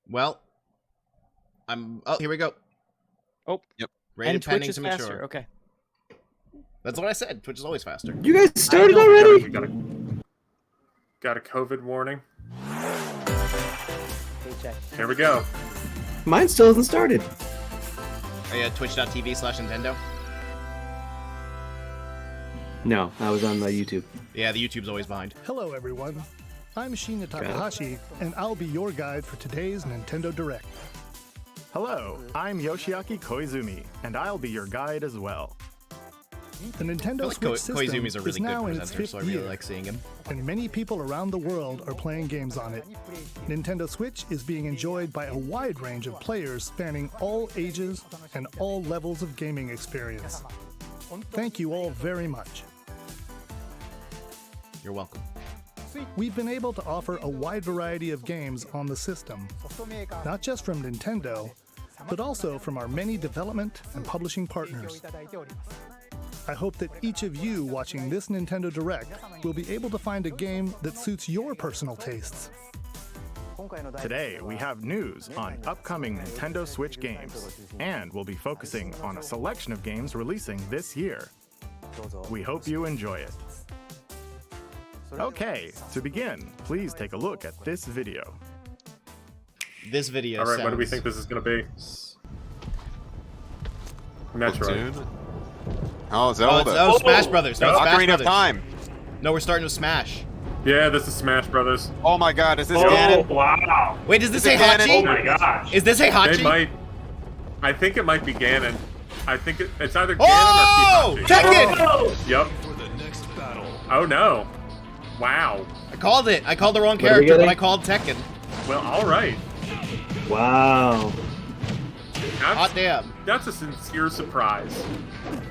Well, Oh, here we go. Oh, Yep. Rated and pending Twitch is to mature. faster. Okay. That's what I said. Twitch is always faster. You guys started already? We got a COVID warning. Paycheck. Here we go. Mine still hasn't started. Are you at twitch.tv/Nintendo? No, I was on YouTube. Yeah, the YouTube's always behind. Hello, everyone. I'm Shinya Takahashi, and I'll be your guide for today's Nintendo Direct. Hello, I'm Yoshiaki Koizumi, and I'll be your guide as well. The Nintendo I like Switch system Koizumi's a really is good now in its presenter, fifth so I really year, like seeing him. and many people around the world are playing games on it. Nintendo Switch is being enjoyed by a wide range of players spanning all ages and all levels of gaming experience. Thank you all very much. You're welcome. We've been able to offer a wide variety of games on the system, not just from Nintendo, but also from our many development and publishing partners. I hope that each of you watching this Nintendo Direct will be able to find a game that suits your personal tastes. Today, we have news on upcoming Nintendo Switch games, and we'll be focusing on a selection of games releasing this year. We hope you enjoy it. Okay, to begin, please take a look at this video. This video All right, what do we sounds- think this is going to be? Metroid. Oh, Zelda. Smash Brothers. No, it's Smash Ocarina Brothers. of Time. No, we're starting with Smash. Yeah, this is Smash Brothers. Oh my god, is this Oh, Ganon? wow. Wait, does this Is say it Ganon? Hachi? Oh my gosh. Is this say They Hachi? might. I think it might be Ganon. I think it's either Ganon Oh! or Kihachi. Tekken! Oh! Yep. Oh no. Wow. I called it. I called the wrong are we character, but getting? I called Tekken. Well, all right. Wow. Hot damn. That's a sincere surprise.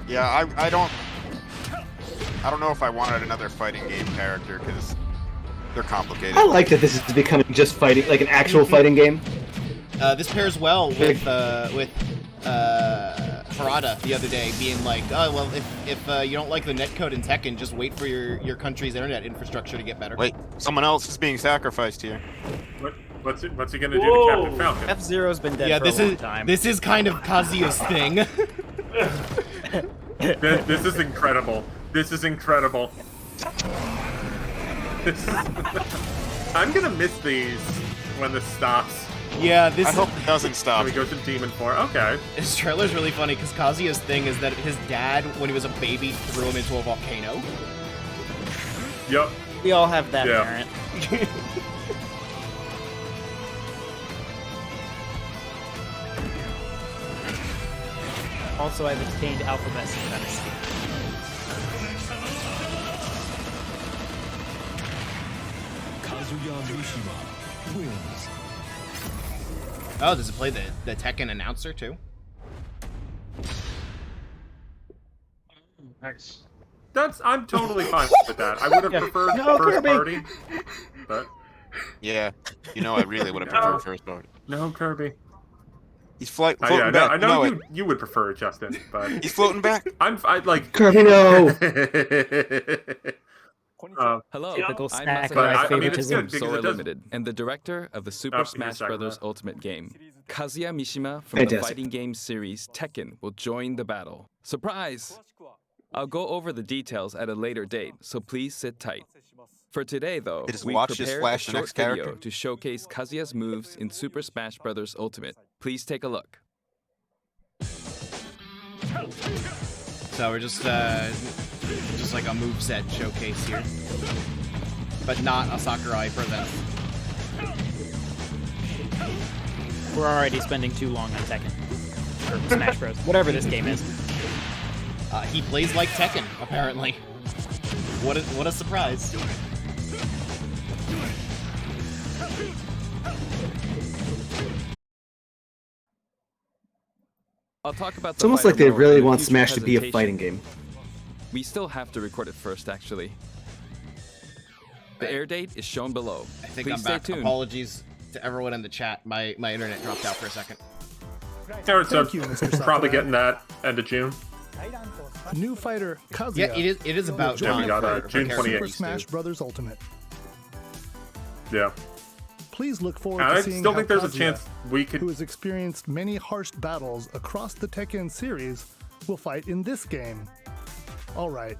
Yeah, I don't know if I wanted another fighting game character because they're complicated. I like that this is becoming just fighting, like an actual fighting game. This pairs well with Harada the other day being like, oh, well, if you don't like the netcode in Tekken, just wait for your country's internet infrastructure to get better. Wait, someone else is being sacrificed here. What's he gonna do to Whoa. Captain Falcon? F-Zero's been dead Yeah, for this a long is time. this is kind of Kazuya's thing. This is incredible. This is incredible. I'm gonna miss these when this stops. Yeah, this I hope it doesn't stop. We go to Demon 4. Okay. this trailer's really funny because Kazuya's thing is that his dad, when he was a baby, threw him into a volcano. Yep. We all have that Yeah. parent. Also, I've obtained alphabet supremacy. Oh, does it play the Tekken announcer too? Nice. I'm totally fine with that. I would have preferred No, first Kirby. party, but Yeah, I really would have preferred first party. no Kirby. He's floating Yeah, back. I know it. you would prefer it, Justin, but He's floating back. I like. Kirby, no. Hello, Typical I'm snack but rice I mean, it's favoritism. good because Sora it does. Limited, and the director of the Super Oh, Smash you're Bros. second. Ultimate game. Kazuya Mishima from Fantastic. the fighting game series Tekken will join the battle. Surprise! I'll go over the details at a later date, so please sit tight. For today, though, Just we watch this prepared a flash the short next video character. to showcase Kazuya's moves in Super Smash Bros. Ultimate. Please take a look. So we're just like a moveset showcase here, but not a Sakurai present. We're already spending too long on Tekken. Or Smash Bros. Whatever this game is. He plays like Tekken, apparently. What a surprise! I'll talk about It's almost like they really want Smash to be a fighting game. We still have to record it first, actually. The air date is shown below. I think Please I'm stay back. tuned. Apologies to everyone in the chat. My internet dropped out for a second. Alright, so Thank you, Mr. Sakurai. probably getting that end of June. New fighter Kazuya. Yeah, it is about Yeah, we time got, for June characters 28th. Super to. Smash Bros. Ultimate. Yeah. Please look forward And to I seeing still how think there's a Kazuya, chance we could. who has experienced many harsh battles across the Tekken series, will fight in this game. All right,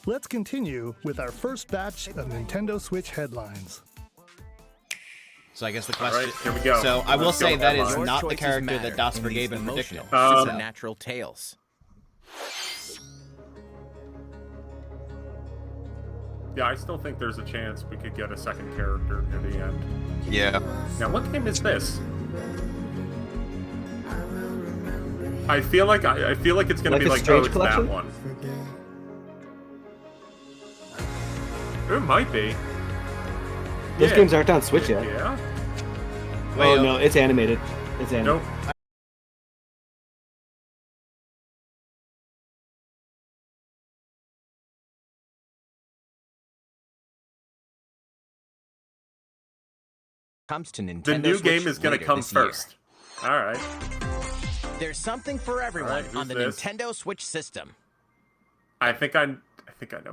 let's continue with our first batch of Nintendo Switch headlines. So I guess the All question. right, here we go. So I will Let's go say with that is headlines. not the choices character matter that Das in these Vergeben predicted. emotional, So- supernatural tales. Yeah, I still think there's a chance we could get a second character near the end. Yeah. Now, what game is this? I feel like it's gonna Like be a like, oh, Strange it's Collection? that one. It might be. Those Yeah. games aren't on Switch yet. Yeah. Wait, Oh no, it's animated. It's animated. Nope. Comes to Nintendo The new Switch game is gonna later come this year. first. All right. There's something for everyone Alright, on the who's this? Nintendo Switch system. I think I know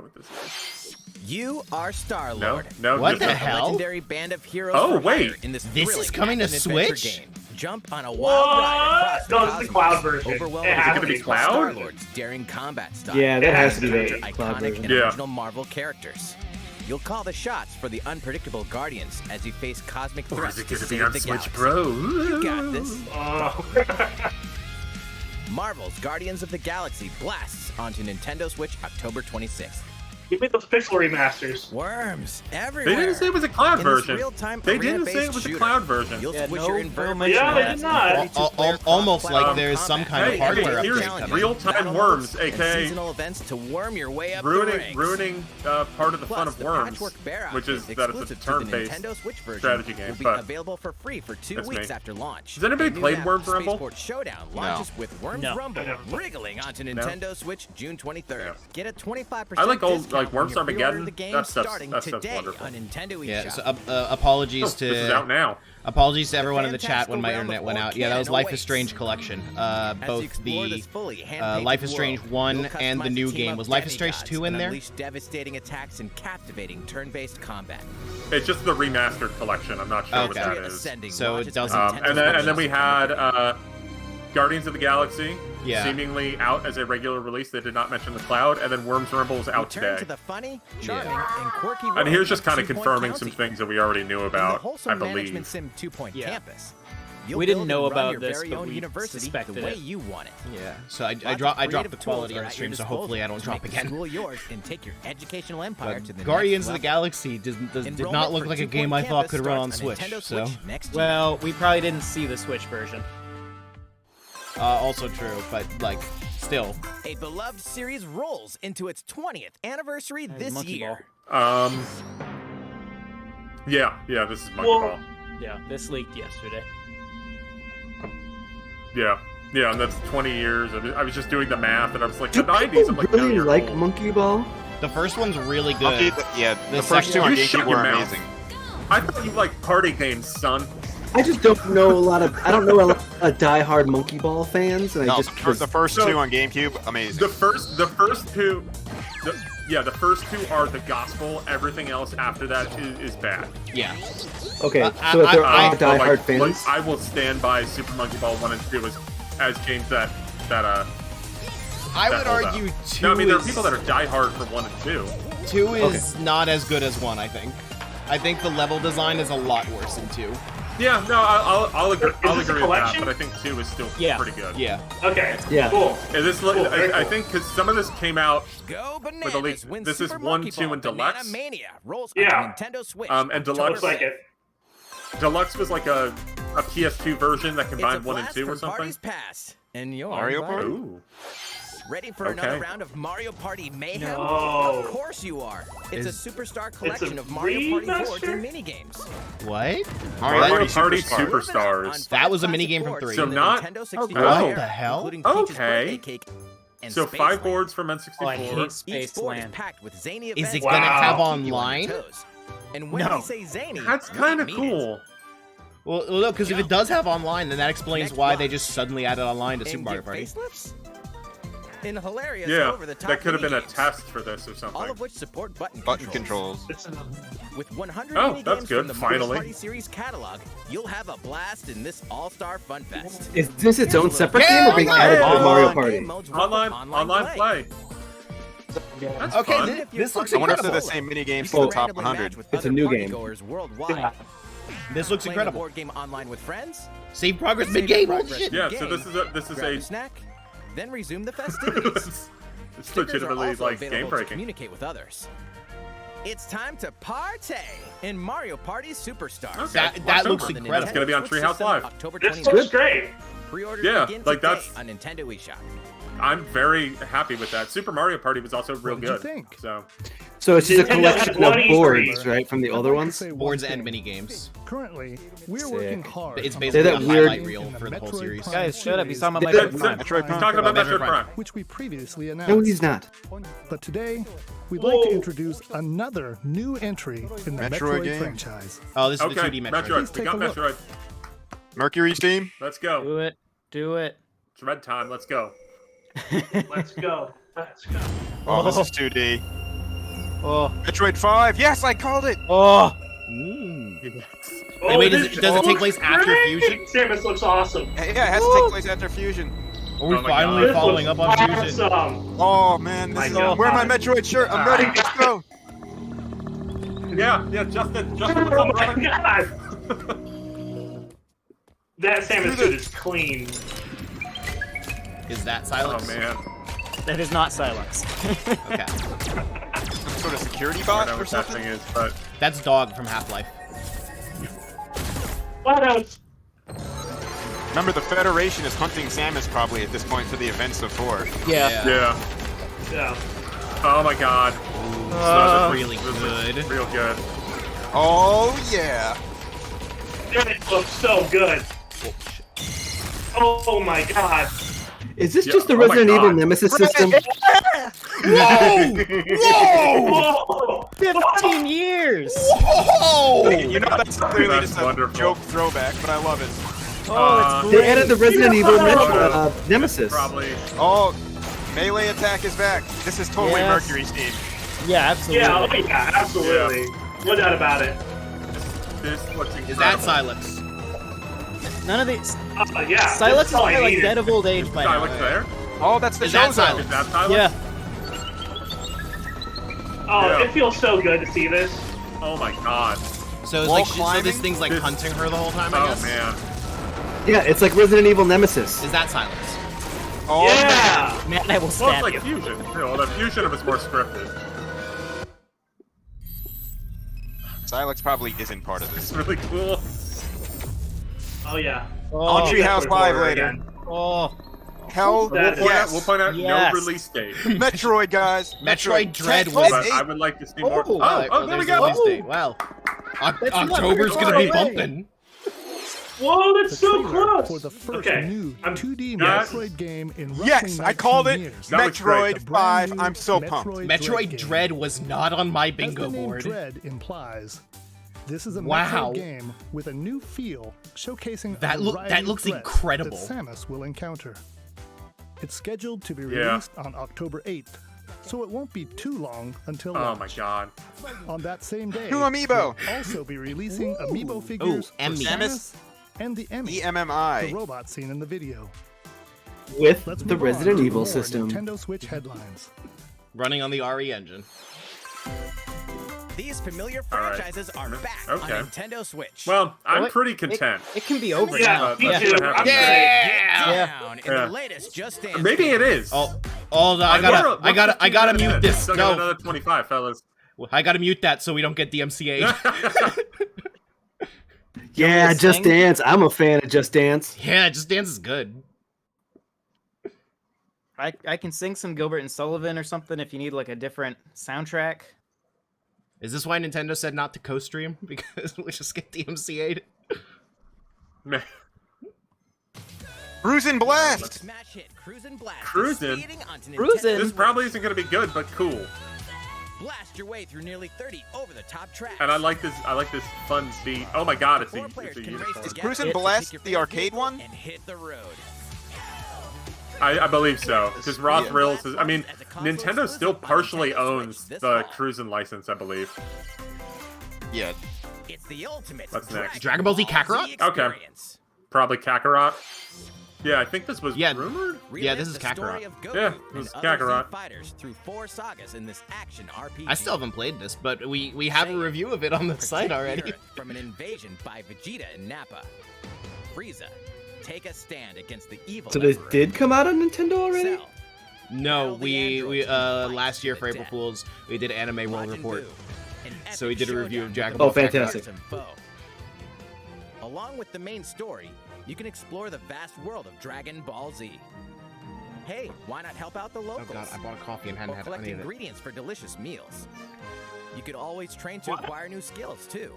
what this is. You are Star-Lord. No. What this the is- hell? Legendary band of heroes Oh, for wait. hire in this This is thrilling coming to action-adventure Switch? game. Jump on a wild ride across No, the this is the cosmos, cloud version. overwhelming It has to be with cloud? Star-Lord's daring combat style. Yeah, that has to be Encounter the cloud iconic version. and Yeah. original Marvel characters. You'll call the shots for the unpredictable Guardians as you face cosmic Or threats is it to gonna be save on the Switch galaxy. Pro? You got this. Oh. Marvel's Guardians of the Galaxy blasts onto Nintendo Switch October 26th. Give me those pixel remasters. Worms everywhere. They didn't say it was a cloud In this version. real-time They didn't say it arena-based was a shooter, cloud version. You'll Yeah, switch no- your no inverted mention Yeah, they of did that. not. Almost like cross-platform there's some combat. kind of Hey, hardware here's update coming. real-time Battle worms, modes, and aka seasonal events to worm your way up the ruining ranks. part of the Plus, fun of the Worms, Patchwork Bear which is outfit that it's a exclusive to the turn-based Nintendo Switch version strategy game. will be But available for free for 2 that's weeks me. after launch. Has anybody The new played map, Worms Rumble? Spaceport Showdown launches with Worms No. Rumble I never played. wriggling onto Nintendo Switch June 23rd. Yeah. Get a 25% I like old, discount like, Worms when you pre-order Armageddon. the game That stuff's starting wonderful. today on Nintendo Yeah, eShop. so apologies Oh, this is out to now. apologies to everyone in the chat when my fantastical internet went realm out. of Yeah, that was Orona Life is awaits. Strange collection. As you Both explore the this fully hand-painted Life is Strange world, 1 you'll and the customize new a team game. of Was Life is Strange demigods 2 in and there? unleash devastating attacks and captivating turn-based combat. It's just the remastered collection. I'm not sure what Okay. that Adria is. Ascending So it launches on doesn't- Nintendo And then Switch we had Guardians of the Galaxy, Yeah. seemingly out as a regular release. They did not mention the cloud, and then Worms Rumble is out Return today. to the funny, charming, Yeah. and quirky And world here's just of kind of 2-Point confirming County. some things that we already knew In the about, wholesome I management believe. sim 2-Point Yeah. Campus. You'll We didn't build know and run about your this, very but own we university the suspected way it. you want it. Yeah, so I Lots of dropped the creative quality tools on are the at stream, your so hopefully I don't disposal drop to make the again. school yours and take your educational empire to the Guardians of next the level. Galaxy did not Enrollment look for like a 2-Point game I thought Campus could run on starts Switch. Nintendo So Switch next year. Well, we probably didn't see the Switch version. also true, but like still. A beloved series rolls into its 20th anniversary this Monkey year. Yeah, this is Monkey Well- Ball. Yeah, this leaked yesterday. Yeah, and that's 20 years. I was just doing the math, and I was like, Do the 90s. people I'm like, no, really you're like old. Monkey Ball? The first one's really good. Monkey, yeah, The the first second two on one- You shut GameCube your were mouth. amazing. I thought you liked party games, son. I just don't know a lot of. I don't know a lot of die-hard Monkey Ball fans, and I No, just was, the first So- two on GameCube, amazing. The first two, the first two are the gospel. Everything else after that is bad. Yeah. okay. I- So if there I- are die-hard fans, Like, I will stand by Super Monkey Ball 1 and 2 as games that I would that hold argue up. two No, I mean, there are is, people that are diehard for 1 and 2. 2 is not as good as 1, I think. I think the level design is a lot worse in 2. Yeah, no, I'll agree. I'll this a agree with that, collection? but I think 2 is still Yeah. pretty good. Yeah. Okay. Yeah. Cool. And this, Cool, very I cool. think, because some of this came out Go with a bananas leak. when This is Super 1, Monkey 2, Ball and Deluxe. Banana Mania rolls Yeah. onto Nintendo Switch. And October Deluxe- Looks like 6th. it. Deluxe was like a PS2 version that It's a combined 1 and blast 2 or from something. Parties past, and you're Mario invited. Party? Ooh. Ready for Okay. another round of Mario Party mayhem? No. Of course you are. It's a superstar collection a of Mario Party boards remaster? and minigames. What? Mario Party Superstars. Superstars. That was a minigame from 3. So not- Nintendo 64 What era, the hell? including Peach's Okay. birthday cake and So Space 5 Land. boards from Oh, I N64. hate Each board is Spaceland. packed with zany Is events it gonna that have keep you on your online? toes. And when No. we say zany, That's we kind of mean it. cool. Well, no, because if it does have online, then that explains Next why block. they just suddenly added online to Super And Mario get Party. facelifts? in hilarious Yeah, over-the-top that could have been a minigames, test for this or all something. of which support button controls. With 100 Oh, minigames that's good, from the Mario finally. Party series catalog, you'll have a blast in this all-star fun fest. Is this its own separate game or being added to Mario Party? Online play. That's Okay, fun. this looks I wonder if they're incredible. the same mini games for the top 100. It's a new game. Worldwide. This looks Playing a incredible. board game online with friends. Save progress Save mid-game. progress Bullshit. Yeah, mid-game, so this is grab a a snack, then resume the festivities. it's Stickers are legitimately also like available game to breaking. communicate with others. It's time to partay in Mario Party Superstars. Okay. That looks On the incredible. It's gonna be on Nintendo Switch Treehouse system, Live. October This 29th. looks great. Pre-orders Yeah, begin like, today that's- on Nintendo eShop. I'm very happy with that. Super Mario Party was also real What did you good. think? So So it's just a Nintendo collection of 23. boards, right, from the I'd older like to ones? say one Boards thing. and mini games. Currently, we're Sick. working hard. It's on basically that a weird- highlight reel for the whole Metroid series. Prime Guys, shut up. He's series, talking about Metroid Metroid Prime. Prime. He's talking about Metroid Prime. which we previously announced. No, he's not. But today, we'd like to introduce another new entry in the Metroid Metroid game. franchise. Oh, this is the Okay, 2D Metroid. Please Metroid. We take got a look. Metroid. Mercury Steam. Let's go. Do it. Do it. It's red time. Let's go. Let's go. Let's go. Oh, this is 2D. Oh. Metroid 5. Yes, I called it. Oh. Wait, does this it take looks place after great! Fusion? Samus looks awesome. Yeah, it has to take place after Fusion. Are we Oh my finally God. This following up looks on Fusion? awesome. Oh man, this My is, God. where's my Metroid shirt? I'm ready. Let's go. Yeah, Justin. Oh Justin, my god! That Samus suit is clean. Is that Oh Silence? man. That is not silence. Okay. Some sort of security I bot don't know or what that something. thing is, but That's Dog from Half-Life. What else? Remember, the Federation is hunting Samus probably at this point for the events of 4. Yeah. yeah. Yeah. Oh my God. This is really This is good. Real good. Oh yeah. It looks so good. Oh my god. Is this Yeah, just the oh my Resident Evil God. Nemesis system? Whoa! Whoa! Whoa! 15 years! Whoa! You know that's clearly That's just a wonderful. joke throwback, but I love it. Oh, it's They great. added the Resident Evil Yeah. Nemesis. Probably. Oh, melee attack is back. This is totally Yes. Mercury Steam. Yeah, absolutely. Yeah, oh yeah, absolutely. No doubt about it. This looks incredible. Is that Silence? None of these. Yeah. Silex that's is all I probably like needed. dead of old age by now. Silence there? Oh, that's the Is that Chozo. Silence? Is that Silence? Yeah. Oh, Yeah. it feels so good to see this. Oh my God. So it's Wall like so climbing? this thing's like This- hunting her the whole time, I Oh guess. man. Yeah, it's like Resident Evil Nemesis. Is that Silence? Oh, man. Yeah. Man, I will Well, it's stab like you. Fusion. Well, the Fusion of it's more scripted. Silex probably isn't part of It's this. really cool. Oh yeah. On Oh, Treehouse Metroid Live horror later. again. oh. Hell That- yes. We'll point out Yes. no release date. Metroid, guys. Metroid Dread was- But I would like to see more. Oh, There we there's a go. release date. Wow. That's not October's very gonna be far away. bumping. Whoa, that's The so trailer close. for the first Okay. new I'm- 2D Yes. Metroid game in roughly Yes, I called it. 19 years. That looks great. Metroid A brand 5. new I'm so pumped. Metroid game. Dread was not on my As bingo the name board. Dread implies, this is a Wow. Metroid game with a new feel, showcasing That a look- variety that of looks threats incredible. that Samus will encounter. It's scheduled to be Yeah. released on October 8th, so it won't be too long until Oh launch. my God. On that same day, New amiibo. we'll also be releasing amiibo figures for Emmy. Samus and the Emmy, the EMMI. robot seen in the video. With Let's the move on Resident to Evil more system. Nintendo Switch headlines. Running on the RE engine. These familiar All right. franchises are back Okay. on Nintendo Switch. Well, I'm What? pretty content. It can be over Yeah, now. me Yeah. too. Yeah. I'm Down in Yeah. the latest Just Dance. Maybe it game. is. I gotta mute this. Still got another 25, fellas. I gotta mute that so we don't get DMCA. Yeah, this Just thing? Dance. I'm a fan of Just Dance. Yeah, Just Dance is good. I can sing some Gilbert and Sullivan or something if you need like a different soundtrack. Is this why Nintendo said not to co-stream? Because we just get DMCA'd? Man. Cruisin' Blast. Smash hit Cruisin' Blast. Cruisin'? Speeding onto Cruisin'? This probably isn't going to be good, but cool. Blast your way through nearly 30 over-the-top tracks. And I like this fun speed. Oh my God, it's a Four players can race unicorn. Is together Cruisin' to Blast pick your the favorite arcade vehicle one? And hit the road. I believe so, because Raw Thrills is. I mean, Nintendo still partially owns the Cruisin' license, I believe. Yeah. It's the ultimate. What's next? Dragon Ball Z Kakarot? Okay. Probably Kakarot. Yeah, I think this was rumored. Yeah, this is Kakarot. Yeah, this is Kakarot. Fighters through 4 sagas in this action RPG. I still haven't played this, but we have a review of it on the site already. From an invasion by Vegeta and Nappa. Frieza, take a stand against the evil. So this did come out on Nintendo already? Cell, No, we last year for April Fools we did Anime World Report, so we did a review of Dragon Ball. Oh, fantastic! Along with the main story, you can explore the vast world of Dragon Ball Z. Hey, why not help out the locals? Oh god, I bought a coffee and hadn't Or had collect any of it. ingredients for delicious meals. You could always train to acquire new skills too.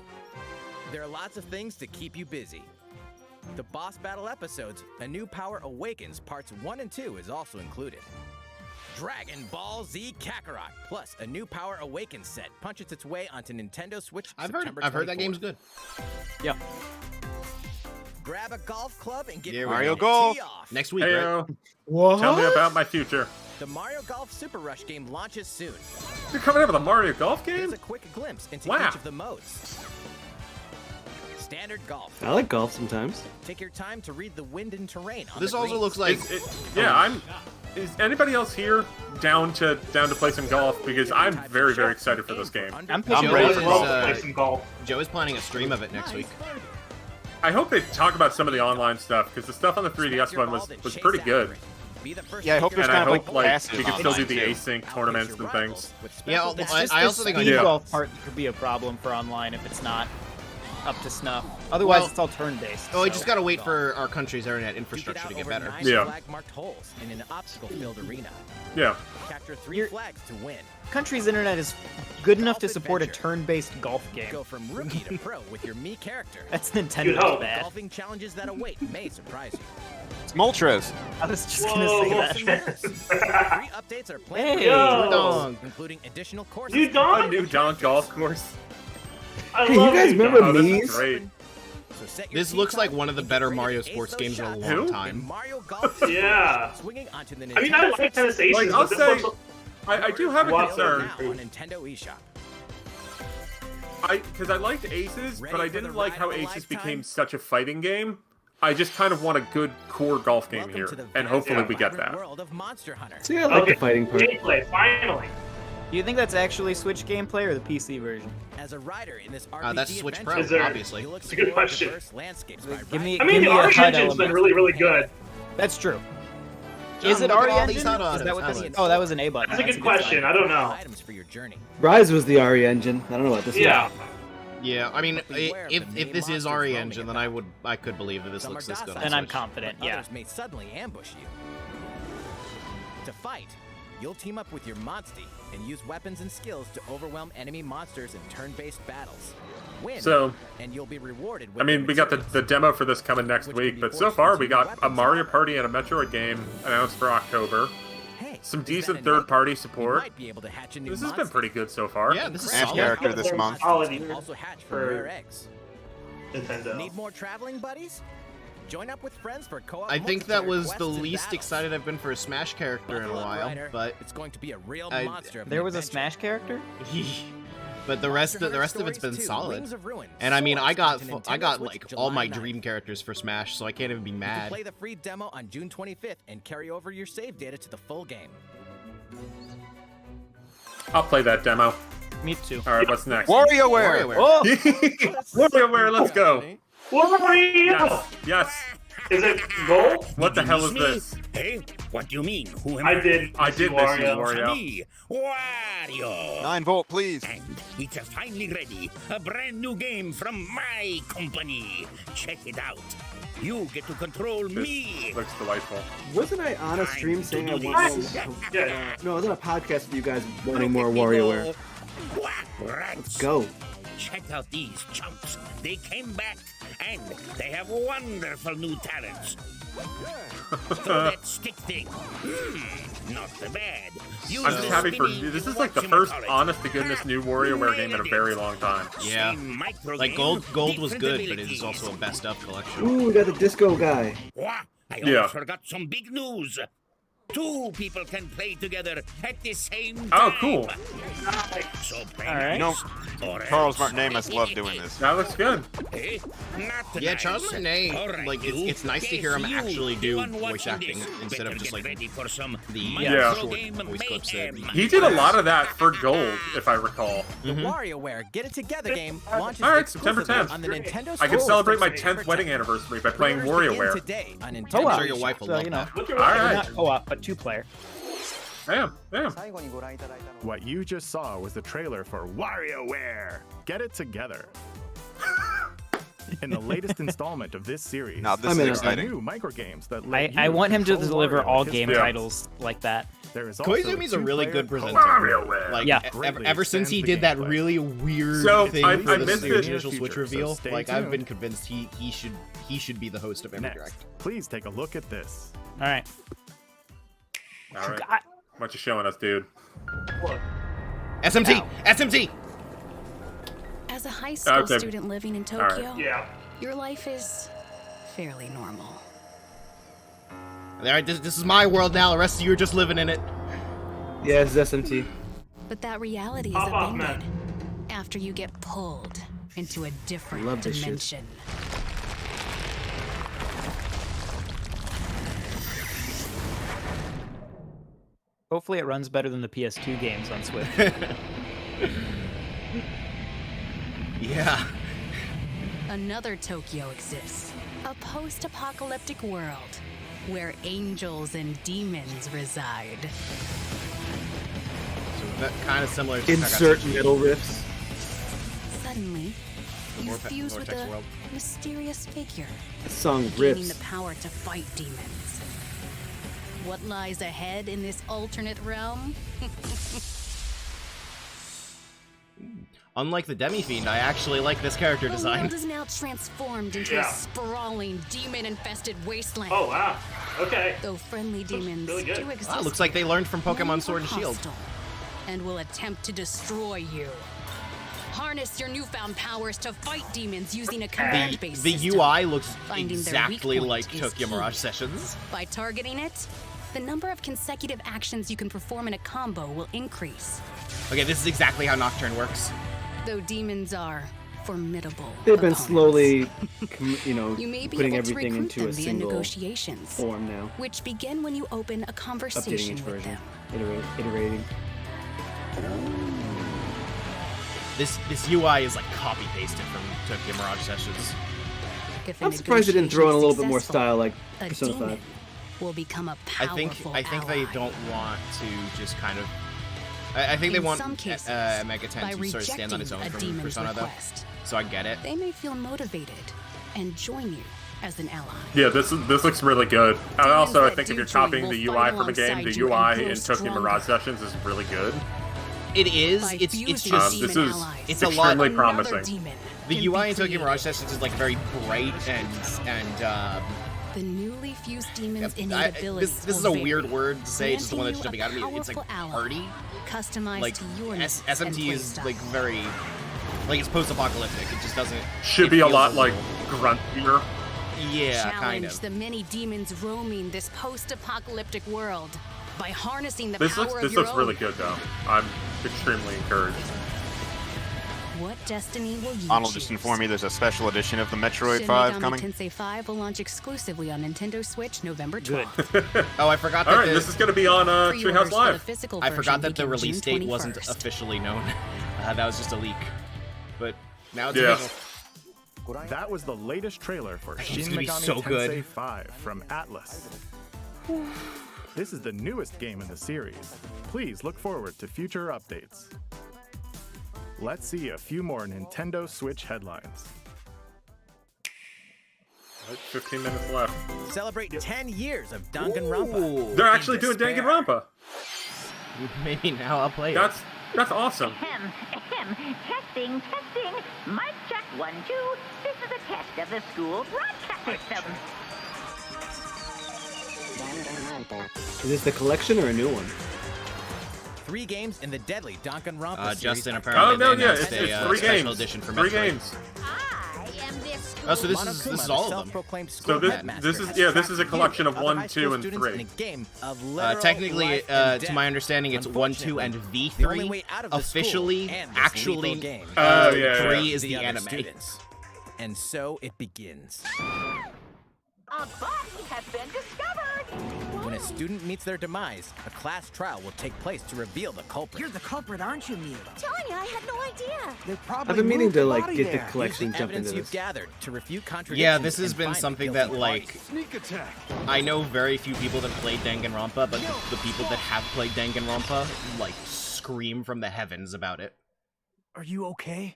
There are lots of things to keep you busy. The boss battle episodes, A New Power Awakens Parts 1 and 2 is also included. Dragon Ball Z Kakarot, plus a New Power Awakens set punches its way onto Nintendo Switch September 24th. I've heard that game's good. Yeah. Grab a golf club and get Mario ready to Golf. tee off. Next week, Heyo. right? What? Tell me about my future. The Mario Golf Super Rush game launches soon. You're coming out with a Mario Golf game? Here's a quick glimpse into Wow. each of the modes. Standard golf. I like golf sometimes. Take your time to read the wind and terrain on This the also greens. looks like Is anybody else here down to play some golf? Because I'm very excited for this game. I'm Joe ready is, for Play some golf. Joe is planning a stream of it next week. I hope they talk about some of the online stuff because the stuff on the 3DS one was pretty good. Yeah, I hope there's And I kind of hope like like classes we can still do online, the too. async tournaments and things. Yeah, It's I just also the think speed Yeah. golf part that could be a problem for online if it's not up to snuff. Otherwise, Well- it's all turn-based. Oh, we so- just gotta wait for our country's internet infrastructure to get better. Yeah. Flag-marked holes in an obstacle-filled arena. Yeah. Capture 3 flags to win. Country's internet is good enough to Golf support a adventure. turn-based golf game. Go from rookie to pro with your Mii character. That's Good Nintendo's hope. bad. Golfing challenges that await may surprise you. It's Moltres. I was just gonna Whoa. say that. 3 updates are planned, Hey, Yo. including additional courses. New A Donk? new Donk golf course. I Hey, you love guys New remember Donk. Oh, this Mies? is great. So set your This tee looks like time one of the and better get ready Mario to ace sports those games in a shots. long Who? time. Mario Golf Yeah. swinging onto the I mean, I like tennis aces, Like, but I'll this say, looks I do have a Wow. concern. now on Nintendo eShop. Because I liked Aces, Ready but I for the didn't like ride how of a Aces lifetime? became such a fighting game. I just kind of want a good core golf game Welcome here, to the and vast hopefully and we get vibrant that. world of Monster Hunter. See, I like okay. the fighting part. Gameplay, finally. Do you think that's actually Switch gameplay or the PC version? As a rider in this RPG That's Switch Pro, adventure, Is there- obviously. you'll It's a good explore question. diverse landscapes by Give me, riding I mean, give the me a Ori HUD engine's been element. really, really good. That's true. John, Is it look at Ari all engine? these HUD Is that what elements. this? Oh, that was an A button. That's a good question. I don't know. items for your journey. Rise was the Ari engine. I don't know about this Yeah. Yeah, I mean, Beware of if the main this is monsters RE roaming engine, then about. I could believe that this Some looks are this good. docile, on Then I'm Switch. confident, but yeah. others may suddenly ambush you. To fight, you'll team up with your Monstie and use weapons and skills to overwhelm enemy monsters in turn-based battles. Win, So, and you'll be rewarded I with mean, we got the demo for this coming next Which week, can be but so forced far into we got a weapons Mario now. Party and a Metroid game announced for October. Hey, Some is that decent a third-party You support. might be able to hatch a new This has been Monstie. pretty good so far. Yeah, this is Smash solid. character this month. Solid Also hatch from for rare eggs. Nintendo. Need more traveling buddies? Join up with friends for co-op I think that multiplayer was quests the and least battles. excited I've been for a Smash character in a Buckle up, while, Ryder. but It's going to be a real I- monster. Of an There was a adventure. Smash character? but the rest Monster of it's Hunter been Stories 2, solid. Wings of Ruin, And I mean, I got Swords I onto got Nintendo like Switch all my July 9th. dream characters for Smash, so I can't even be You can mad. play the free demo on June 25th and carry over your save data to the full game. I'll play that demo. Me too. All right, what's next? WarioWare. Oh! WarioWare, let's go. Wario! Yes, yes. Is it gold? What the hell is this? Hey, what do you mean? Who am I did. I did miss you, Wario. Me, Wario. 9-volt, please. And it's finally ready. A brand new game from my company. Check it out. You get to control me. Looks delightful. Wasn't I on a stream saying I What? wanted Yeah. No, I was on a podcast with you guys wanting more WarioWare. Rats. Let's go. Check out these chumps. They came back, and they have wonderful new talents. Throw that stick thing. Not so bad. Use I'm just the happy for spinny this is like the first whatchamacallit. honest to goodness new WarioWare game in a very long time. Yeah. Same micro Like game, gold was different good, but it is abilities. also a best of collection. Ooh, we got the disco guy. Wah, I Yeah. almost forgot some big news. 2 people can play together at the same time. Oh, cool. So Alright. You know, Charles Martinet must love doing this. That looks good. Yeah, Charles Martinet, like, it's nice to hear him actually do voice acting instead of just, like, the short voice clips that He did a lot of that for Gold, if I recall. The WarioWare Get It Together game launches All right, September exclusively 10th. on the Nintendo I can Switch celebrate my for 10th wedding anniversary by playing Pre-orders begin WarioWare. today on Nintendo Co-op. I'm sure your wife will So, love you know, that. All right. not co-op, but 2-player. Damn. What you just saw was the trailer for WarioWare Get It Together. In the latest installment of this series, Now, this is there are exciting. new microgames that let I you want him to control deliver Wario all and his game friends. titles like that. There is also Koizumi's a really good presenter. WarioWare. Like, Yeah. ever since he did that really weird So, thing I for the missed it. initial Switch So reveal, stay like, I've tuned. been convinced he should be the host of every Next, direct. please take a look at this. All right. All right. God. What you showing us, dude? SMT! SMT! As a high school Okay. student living in All right. Tokyo, Yeah. your life is fairly normal. All right, this is my world now. The rest of you are just living in it. Yeah, it's SMT. But that reality is Pop off, upended after you get pulled into a different Love this shit. dimension. Hopefully it runs better than the PS2 games on Switch. Yeah. Another Tokyo exists, a post-apocalyptic world where angels and demons reside. So that kind of similar to Insert Takatsuchi. metal riffs. Suddenly, you Vortex- fuse with Vortex a world. mysterious figure, This song gaining the riffs. power to fight demons. What lies ahead in this alternate realm? Unlike the Demi-Fiend, I actually like this character The design. world is now transformed into Yeah. a sprawling, demon-infested wasteland. Oh, wow. Okay. Though friendly demons really good. do exist, Ah, looks like they learned from Pokemon many Sword are and Shield. hostile and will attempt to destroy you. Harness your newfound powers to fight demons using a command-based The system. UI looks Finding their exactly weak like point is Tokyo key. Mirage Sessions. By targeting it, the number of consecutive actions you can perform in a combo will increase. Okay, this is exactly how Nocturne works. Though demons are formidable. They've been opponents. slowly, You may be putting able to everything recruit into them a via single negotiations, form now. which begin when you open a Updating conversation each with version, them. iterating. This UI is like copy pasted from Tokyo Mirage Sessions. If I'm surprised they didn't throw in a little bit more successful, style like a Persona demon 5. will become a I powerful think they ally. don't want to just kind of. I think they In want some cases, Mega 10 by to sort of stand on its own rejecting a from demon's Persona though. request, So I get it. they may feel motivated and join you as an ally. Yeah, this looks really good. And also, I that think if do you're join copying will the fight UI from a game, alongside the you and UI grow in Tokyo stronger. Mirage Sessions is really good. It is. By It's fusing just this demon is allies, it's a lot. extremely another promising. demon The can UI be in Tokyo created. Mirage Sessions is like very bright and The newly fused demons' innate I, abilities this is will a vary, weird word to say. It's just the one that's granting jumping you out of me. It's like a powerful party. ally, customized Like to your needs and SMT play is style. like very like it's post-apocalyptic. It just doesn't. Should it be a feels lot little- like gruntier. Yeah, Challenge kind of. the many demons roaming this post-apocalyptic world by harnessing the This power looks of this your looks own. really good though. I'm extremely encouraged. What destiny will you Arnold choose? just informed me there's a special edition of the Metroid Shin 5 Megami coming. Tensei 5 will launch exclusively on Nintendo Switch November Good. 12th. Oh, I forgot All that. right, the, this is gonna be on Pre-orders Treehouse for the Live. physical I version forgot that the begin release June date wasn't 21st. officially known. That was just a leak. But now it's Yeah. official. That was the latest trailer for it's Shin gonna be Megami so Tensei good. 5 from Atlas. This is the newest game in the series. Please look forward to future updates. Let's see a few more Nintendo Switch headlines. 15 minutes left. Celebrate 10 years of Danganronpa. Ooh, They're actually In doing despair. Danganronpa. maybe now I'll play it. That's awesome. Testing. Mic check 1, 2. This is a test of the school broadcast system. Is this the collection or a new one? 3 games in the deadly Danganronpa series. Justin are apparently Oh no, they yeah, announced it's a 3 special games. edition for 3 Metroid. games. I am this Oh, so this is all of them. So this is a collection of 1, 2, and 3. Technically, to my understanding, it's 1, 2, and V3. Officially, actually, 3 is the anime. And so it begins. A body has been discovered! When a student meets their demise, a class trial will take place to reveal the culprit. You're the culprit, aren't you, Neal? Tanya, I had no idea. I've been meaning to like get the collection Use the jump evidence into you've this. gathered to refute contradictions. Yeah, this has and been find the something guilty that, like, I know very few people that played Danganronpa, but the people that have played Danganronpa, like, scream from the heavens about it. Are you okay?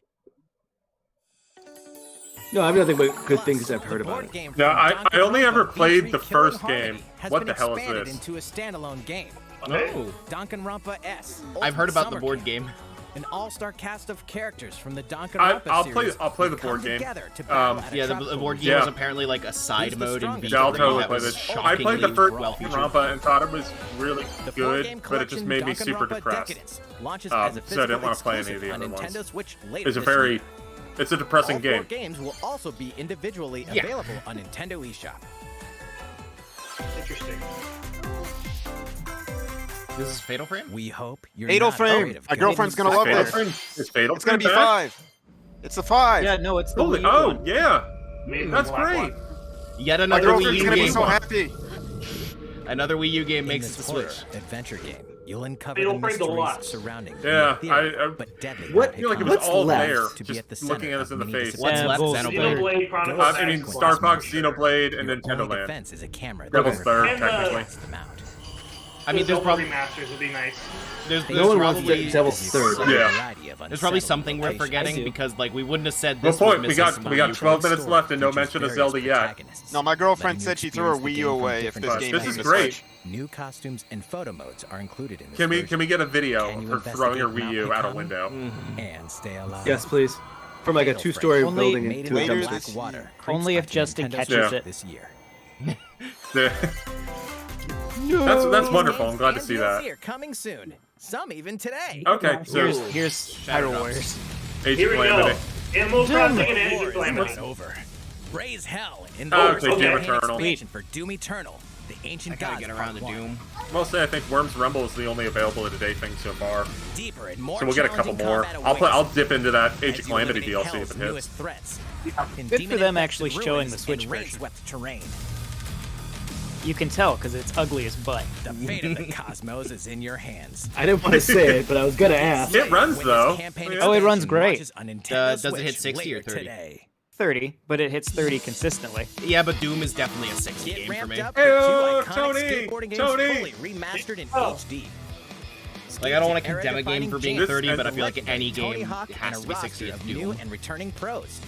No, I've nothing but good things I've heard about it. No, I only ever played the first game. What the hell is this? Into a standalone game. Oh. Danganronpa S. I've heard about the Summer board Camp. game. An all-star cast of characters from the Danganronpa series. I'll play the board game. Yeah, the board game was apparently like a side mode in V3 I'll totally that play was this. I played the shockingly first well featured. Danganronpa and thought it was really good, but it just made me super depressed. So I didn't want to play any of the other ones. It's a depressing All game. 4 games will also be individually Yeah. available on Nintendo eShop. Interesting. This is Fatal Frame? We hope you're Fatal not Frame. afraid of My going girlfriend's gonna inside. love Fatal this. Frame? Is Fatal It's gonna be Frame bad? 5. It's a 5. Yeah, no, it's the Holy, Wii U oh, one. yeah. That's Black great. one. Yet My another Wii girlfriend's U gonna be game. so happy. Another Wii U game In makes this the horror Switch. adventure game, you'll uncover Fatal the Frame mysteries Deluxe. surrounding Yeah, the theater, but deadly. What- I feel like it was What's all left? there, To be at the just looking center at us in the of face. What's left, Xenoblade. Xenoblade? Xenoblade Chronicles I mean, X. Star Fox, Xenoblade, and Your only Nintendo Land. defense is a camera Rebels that third, And, technically. them out. I mean, there's Zelda probably remasters would be nice. there's No one wants probably Devil's Third. Yeah. there's probably something we're I forgetting do. because like we wouldn't have said Well, this. was point. We missing got some we got Wii U 12 games. minutes left and no mention of Zelda yet. No, my girlfriend said she threw her Wii U away if this But game this came is to great. Switch. New costumes and photo modes are included in this Can we version. get a video Can you for throwing your investigate Wii U Mount out a Hikami? window? And stay alive. Yes, please. From like a Fatal 2-story Frame. building Made into a in Later black this dumpster. water. Only if Creeps Justin onto catches Nintendo it. this year. That's wonderful. I'm glad to And see deals that. Here, coming soon. Some even today. Okay, so Here's Hyrule Warriors. Age Here of we go. Calamity. Animal Crossing and Age War of is Calamity. not over. Raise hell in Oh, the okay, Doom Eternal. expansion for Doom Eternal. The ancient I gotta gods get around to Part 1. Doom. Mostly, I think Worms Rumble is the only available today thing so far. Deeper and more So we'll get a couple challenging more. combat I'll awaits dip into that Age as of you Calamity eliminate DLC if Hell's it hits. newest threats. In Good for them actually demon-infested showing the ruins Switch and version. rain-swept terrain. You can tell because it's ugly as butt. The fate of the cosmos is in your hands. I didn't want to say it, but I was gonna ask. It runs When this though. campaign Oh, it runs expansion great. launches on Nintendo Does it Switch hit 60 or later 30? Today. 30, but it hits 30 consistently. Yeah, but Doom is definitely a 60 Get game for ramped me. up for Hey-oh, 2 iconic Tony! skateboarding games Tony! fully remastered in Oh. HD. Like I don't want to Era condemn a game defining for being games 30, This- but I feel like legendary any Tony game Hawk has and to be a 60 roster of of new Doom. and returning pros.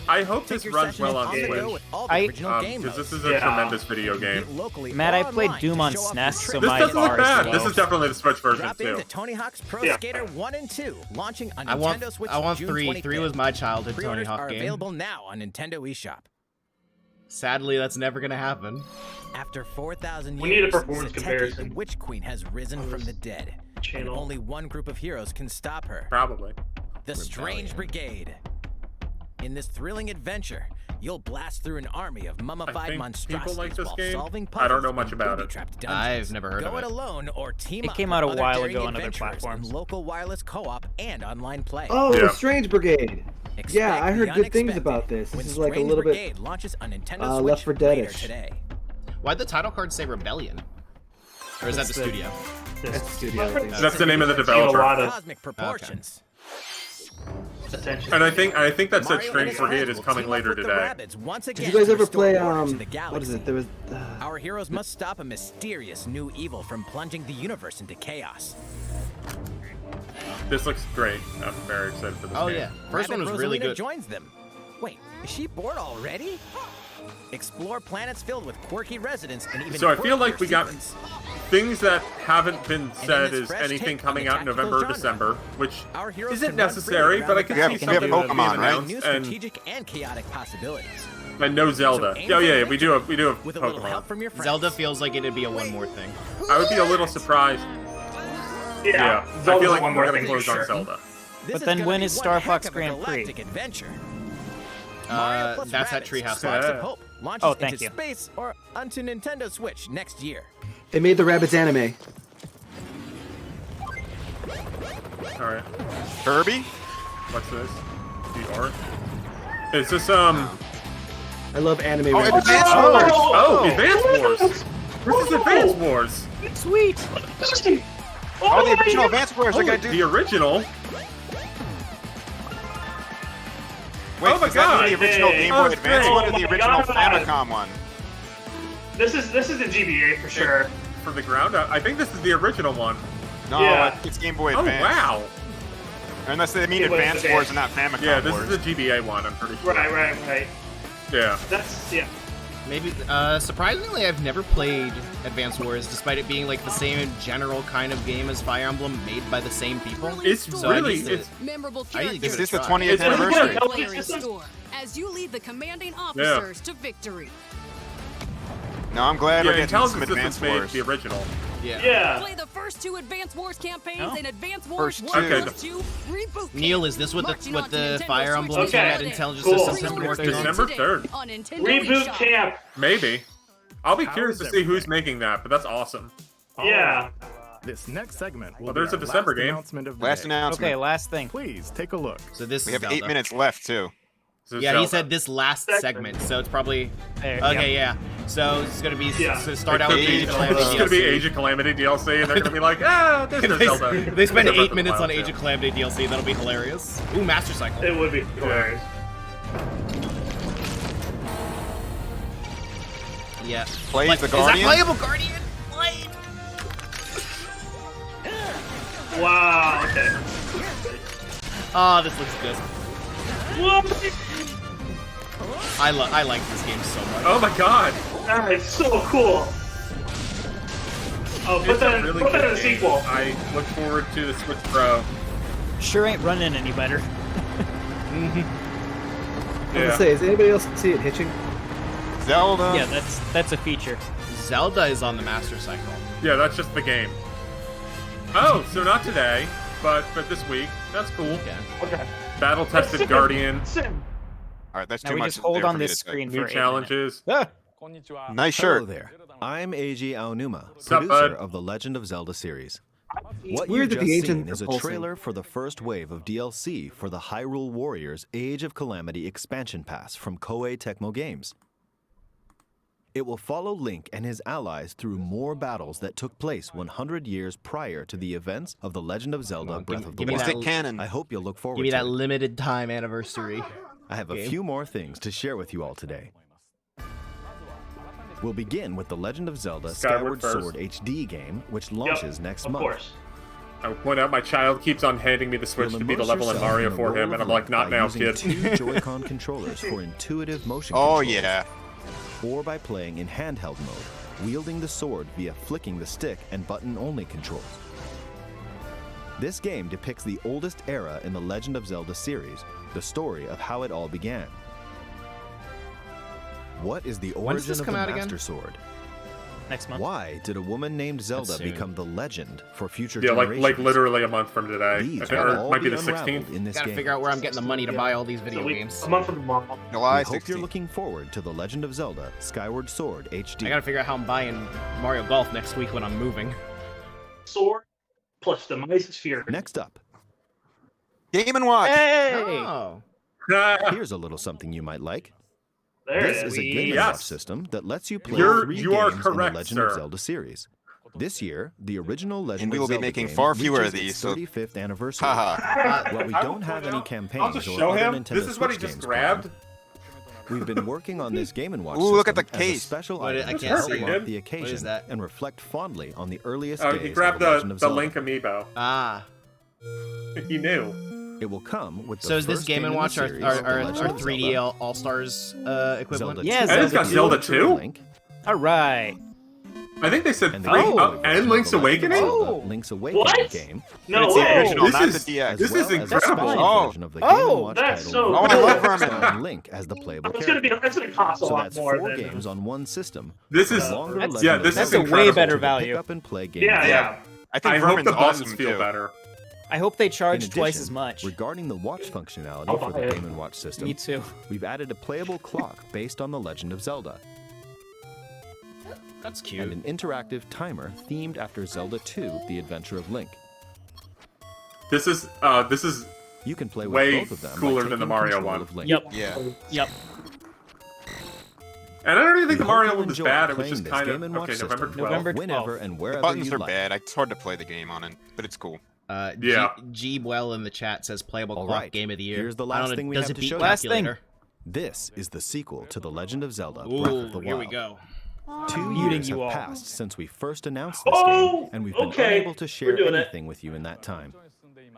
I hope Take this your runs session well on on the go Switch. with all the original game Because modes. this is a Yeah. tremendous video game. Get locally Matt, or I played online Doom to on show off SNES, your so tricks. This my doesn't look bar is bad. low. This is definitely the Switch version Drop too. into Tony Hawk's Pro Yeah. Skater 1 and 2, launching on I want Nintendo Switch I want June 3. 25th. 3 was my childhood Tony Pre-orders Hawk are game. available now on Nintendo eShop. Sadly, that's never gonna happen. After 4,000 We years, need a performance Sateki, comparison. the Witch Queen, has risen from the dead. And Channel. only one group of heroes can stop her. Probably. The Strange Brigade. In this thrilling adventure, you'll blast through an army of I mummified think monstrosities people like this while game. solving I don't know puzzles much in about it. booby-trapped dungeons. I've never heard Go of it it. alone or team It up came with out a other while daring ago on other adventurers platforms. in local wireless co-op and online play. Oh, Yeah. Strange Brigade. Expect Yeah, I heard the good things unexpected about this. when This is like a Strange little Brigade bit launches on Nintendo Switch Left 4 later Dead-ish. today. Why'd the title card say Rebellion? Or is that the studio? That's the studio. I think. That's the name of the Seen a developer. lot of Cosmic proportions. attention. And I think that said Mario and Strange his Brigade friends is will coming team up later with the today. Rabbids once Did again you guys to ever restore play order to the what is galaxy. it? There was Our heroes must stop a mysterious new evil from plunging the universe into chaos. This looks great. I'm very excited for this Oh game. yeah, first one Rabbit was really Rosalina good. joins them. Wait, is she bored already? Explore planets filled with quirky residents and even So I feel like quirkier we got secrets. things that haven't been said this is fresh anything take on coming the out in tactical November or genre, December, which Our heroes isn't can run necessary, freely but I around can the see galaxy something Pokemon, being right? announced, new and, strategic and chaotic possibilities. and no Zelda. So aim Oh for yeah, the we do have With a little help Pokemon. from your friends. Zelda feels like it'd be a one more thing. I would be a little surprised. Yeah, I Zelda's feel like one we're more gonna thing close for on sure. Zelda. This But then gonna when be is one Star heck Fox of a Grand Prix? galactic adventure. Mario plus that's at Rabbids, Treehouse Sparks Live. of Hope launches Oh, thank into you. space or onto Nintendo Switch next year. They made the Rabbids anime. Alright. Kirby? What's this? The art? Is this, I love anime. Oh, Rabbids. Advance Wars! Oh, Advance Wars! This is Advance Wars! Sweet. Oh, the original Advance Wars. I gotta do. The original? Wait, oh my is that god! the original Game Boy Oh, Advance great. one or Oh the my original God. Famicom one? This is the GBA for sure. From the ground up? I think this is the original one. No, Yeah. it's Game Boy Oh, Advance. wow! Unless they mean Game Boy Advance Advance. Wars and not Famicom Yeah, this Wars. is the GBA one, I'm pretty sure. Right. Yeah. Yeah. Maybe, surprisingly, I've never played Advance Wars, despite it being like the same general kind of game as Fire Emblem, made by the same people. It's So I really, need to- it's, Memorable I need to give Is it this a the try. 20th It's- anniversary? player in store as you lead the commanding officers to victory. No, I'm glad yeah, we're getting Intelligence some Advance Systems made Wars. the original. Yeah. Play the first 2 Advance Wars campaigns Oh. in Advance Wars First 1 two. plus 2 Reboot Neil, Camp. is this what Marching the on to Nintendo Fire Switch Emblem Okay, Combat today. Intelligence cool. Systems have been Pre-orders working on? December today 3rd. on Nintendo Reboot eShop. Camp. Maybe. I'll be How curious is to see who's everything? making that, but that's awesome. Yeah. This next segment will Well, be there's a our December last game. announcement of the Last day. announcement. Okay, last thing. Please take a look. So this We is have 8 Zelda. minutes left, too. So Yeah, he Zelda. said this last segment, so it's probably... There, Okay, yep. yeah. So it's gonna be... Yeah. So start out with Age Age of of Calamity It's gonna be DLC. Age of Calamity DLC, and they're gonna be like, ah, there's no Zelda. They spend There's no Breath 8 of the minutes Wild, on Age yeah. of Calamity DLC, that'll be hilarious. Ooh, Master Cycle. It would be hilarious. Yeah. Play Like, the is that Guardian? playable Guardian? Play! Wow. Okay. Oh, this looks good. What? I like this game so much. Oh my god! That is so cool. Oh, put It's that a in really put that good in a game. sequel. I look forward to the Switch Pro. Sure ain't running any better. I was Yeah. gonna say, is anybody else see it hitching? Zelda. Yeah, that's a feature. Zelda is on the Master Cycle. Yeah, that's just the game. Oh, so not today, but this week. That's cool. Okay. Okay. Battle tested Guardian. Sim. All right, that's Now too we much. just hold there on for me this to say. screen New for 8 challenges. minutes. Nice Hello shirt. there. I'm Eiji Aonuma, What's up, producer bud? of the Legend of Zelda series. It's What weird you've that just the seen agents is are a pulsing. trailer for the first wave of DLC for the Hyrule Warriors Age of Calamity expansion pass from Koei Tecmo Games. It will follow Link and his allies through more battles that took place 100 years prior to the events of The Legend of Zelda Breath of the give me Wild. that- Is it canon? I hope you'll look forward Give me to that it. limited time anniversary. I have a game. few more things to share with you all today. We'll begin with The Legend of Zelda Skyward Skyward first. Sword HD game, which launches next Of month. course. I would point out my child keps on handing me the Switch You'll to beat a immerse level in yourself Mario the for role him, of and I'm Link like, not by now, using kid. 2 Joy-Con controllers for intuitive motion Oh, controls. yeah. Or by playing in handheld mode, wielding the sword via flicking the stick and button-only controls. This game depicts the oldest era in the Legend of Zelda series, the story of how it all began. What is the When does origin this of come the out again? Master Sword? Next month. Why did a woman named Zelda soon. become the legend for future Yeah, generations? like literally a month from today. These I think, will or all it might be be the unraveled 16th. in this Gotta game. figure out where I'm getting the money to buy all these video games. A month from tomorrow. July We hope you're 16th. looking forward to The Legend of Zelda Skyward Sword HD. I gotta figure out how I'm buying Mario Golf next week when I'm moving. Sword plus the Mises Sphere. Next up, Game & Watch. Oh. here's a little something you might like. There This it is is. a Game & Yes. Watch system that lets you play You're- 3 you are games in the correct, Legend of sir. Zelda series. This year, the original Legend And we of will be Zelda making game far fewer reaches of its these, so- 35th anniversary. Haha. While we I don't will have point any out- campaigns I'll just or show other him. Nintendo This is what he Switch just games grabbed. planned, we've been working on this Game & Watch Ooh, look at system the as a case. special What- item I to can't help see mark it. the What occasion is that? and reflect fondly on the earliest Oh, days he of grabbed the Legend of the Zelda. Link amiibo. Ah. He knew. It will come with the So is this first Game game in & the Watch our series, our, The our, Legend our of 3D Zelda. All-Stars equivalent? Zelda Yeah, 2, And it's got Zelda Adventure 2? Link, All right. I think they said and 3 the Game Boy version and of Link's The Legend of Awakening? Zelda, Oh. Link's Awakening What? game. No It's the way. original, This not is- the DX. this as is well as a incredible. special Oh. version of the Oh, Game & Watch that's title, so Oh, I love starring Vermin. Link as the playable It's gonna be. character. That's gonna cost a So lot that's more 4 than. games on one system. This with is longer That's- Legend yeah, of this Zelda is That's a way incredible. better to value. Pick up and play games. Yeah, yeah. I think I hope Vermin's the buttons awesome feel too. better. I hope they charge In twice addition, as much. Regarding the watch functionality I'll for buy the it. Game & Watch system, Me too. we've added a playable clock based on The Legend of Zelda, That's cute. and an interactive timer themed after Zelda 2: The Adventure of Link. This is You can play with way both of them by cooler than the taking Mario control one. of Link. Yep. Yeah. Yep. And I don't even think the We hope Mario you'll one was enjoy bad. It was playing just this kind of Game & Watch okay. system November 12th. November whenever 12th. and The wherever buttons you are like. bad. It's hard to play the game on it, but it's cool. Yeah. G-Well in the chat says playable All clock right, game of the year. here's the I last don't know, thing we does have it to beat show you. Last thing. Calculator? This is the sequel to The Legend of Zelda: Breath of the Ooh, Wild. here we go. 2 Muting years you have all. passed since we first announced this Oh, game, and we've been okay. unable to share We're doing it. anything with you in that time.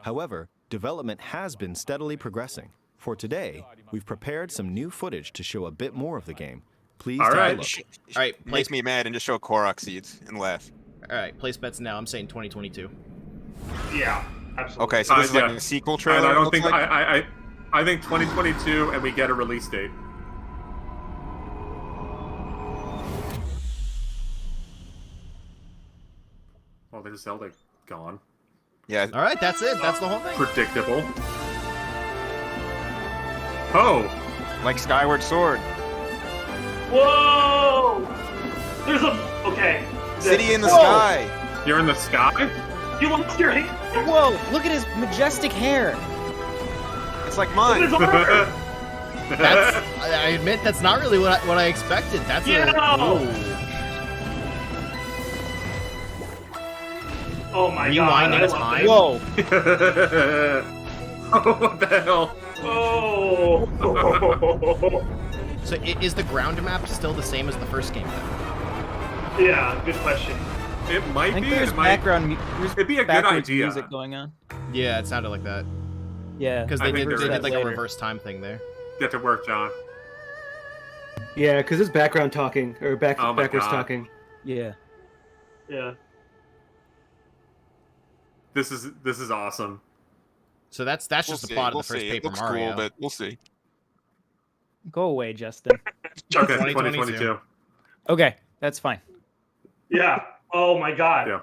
However, development has been steadily progressing. For today, we've prepared some new footage to show a bit more of the game. Please All take right. a look. All right, Makes me mad and just show Korok seeds and laugh. All right, place bets now. I'm saying 2022. Yeah, absolutely. Okay, so this is like Yeah. a sequel And trailer. I it don't looks think like? I think 2022 and we get a release date. Oh, there's Zelda gone. Yeah. All right, that's it. That's the whole thing. Predictable. Oh, Like Skyward Sword. Whoa! There's a okay. City in the Whoa! sky. you're in the sky? You lost your hand. Whoa! Look at his majestic hair. It's like Look mine. at his armor. That's. I admit that's not really what I expected. That's Yeah. Oh my god! Rewinding I love time. it. Whoa! Oh, what the hell? Oh. So is the ground map still the same as the first game? Yeah, good question. It I might think be. there's It might. background. It'd be a good backwards idea. music going on. Yeah, it sounded like that. Yeah, Because I they think did there is. like a Later. reverse time thing there. Get to work, John. Yeah, because it's background talking or Oh my backwards God. talking. Yeah. Yeah. This is awesome. So that's just the plot of the first see. It Paper looks Mario. cool, but we'll see. Go away, Justin. Okay, 2022. 2022. Okay, that's fine. Yeah. Oh my god. Yeah.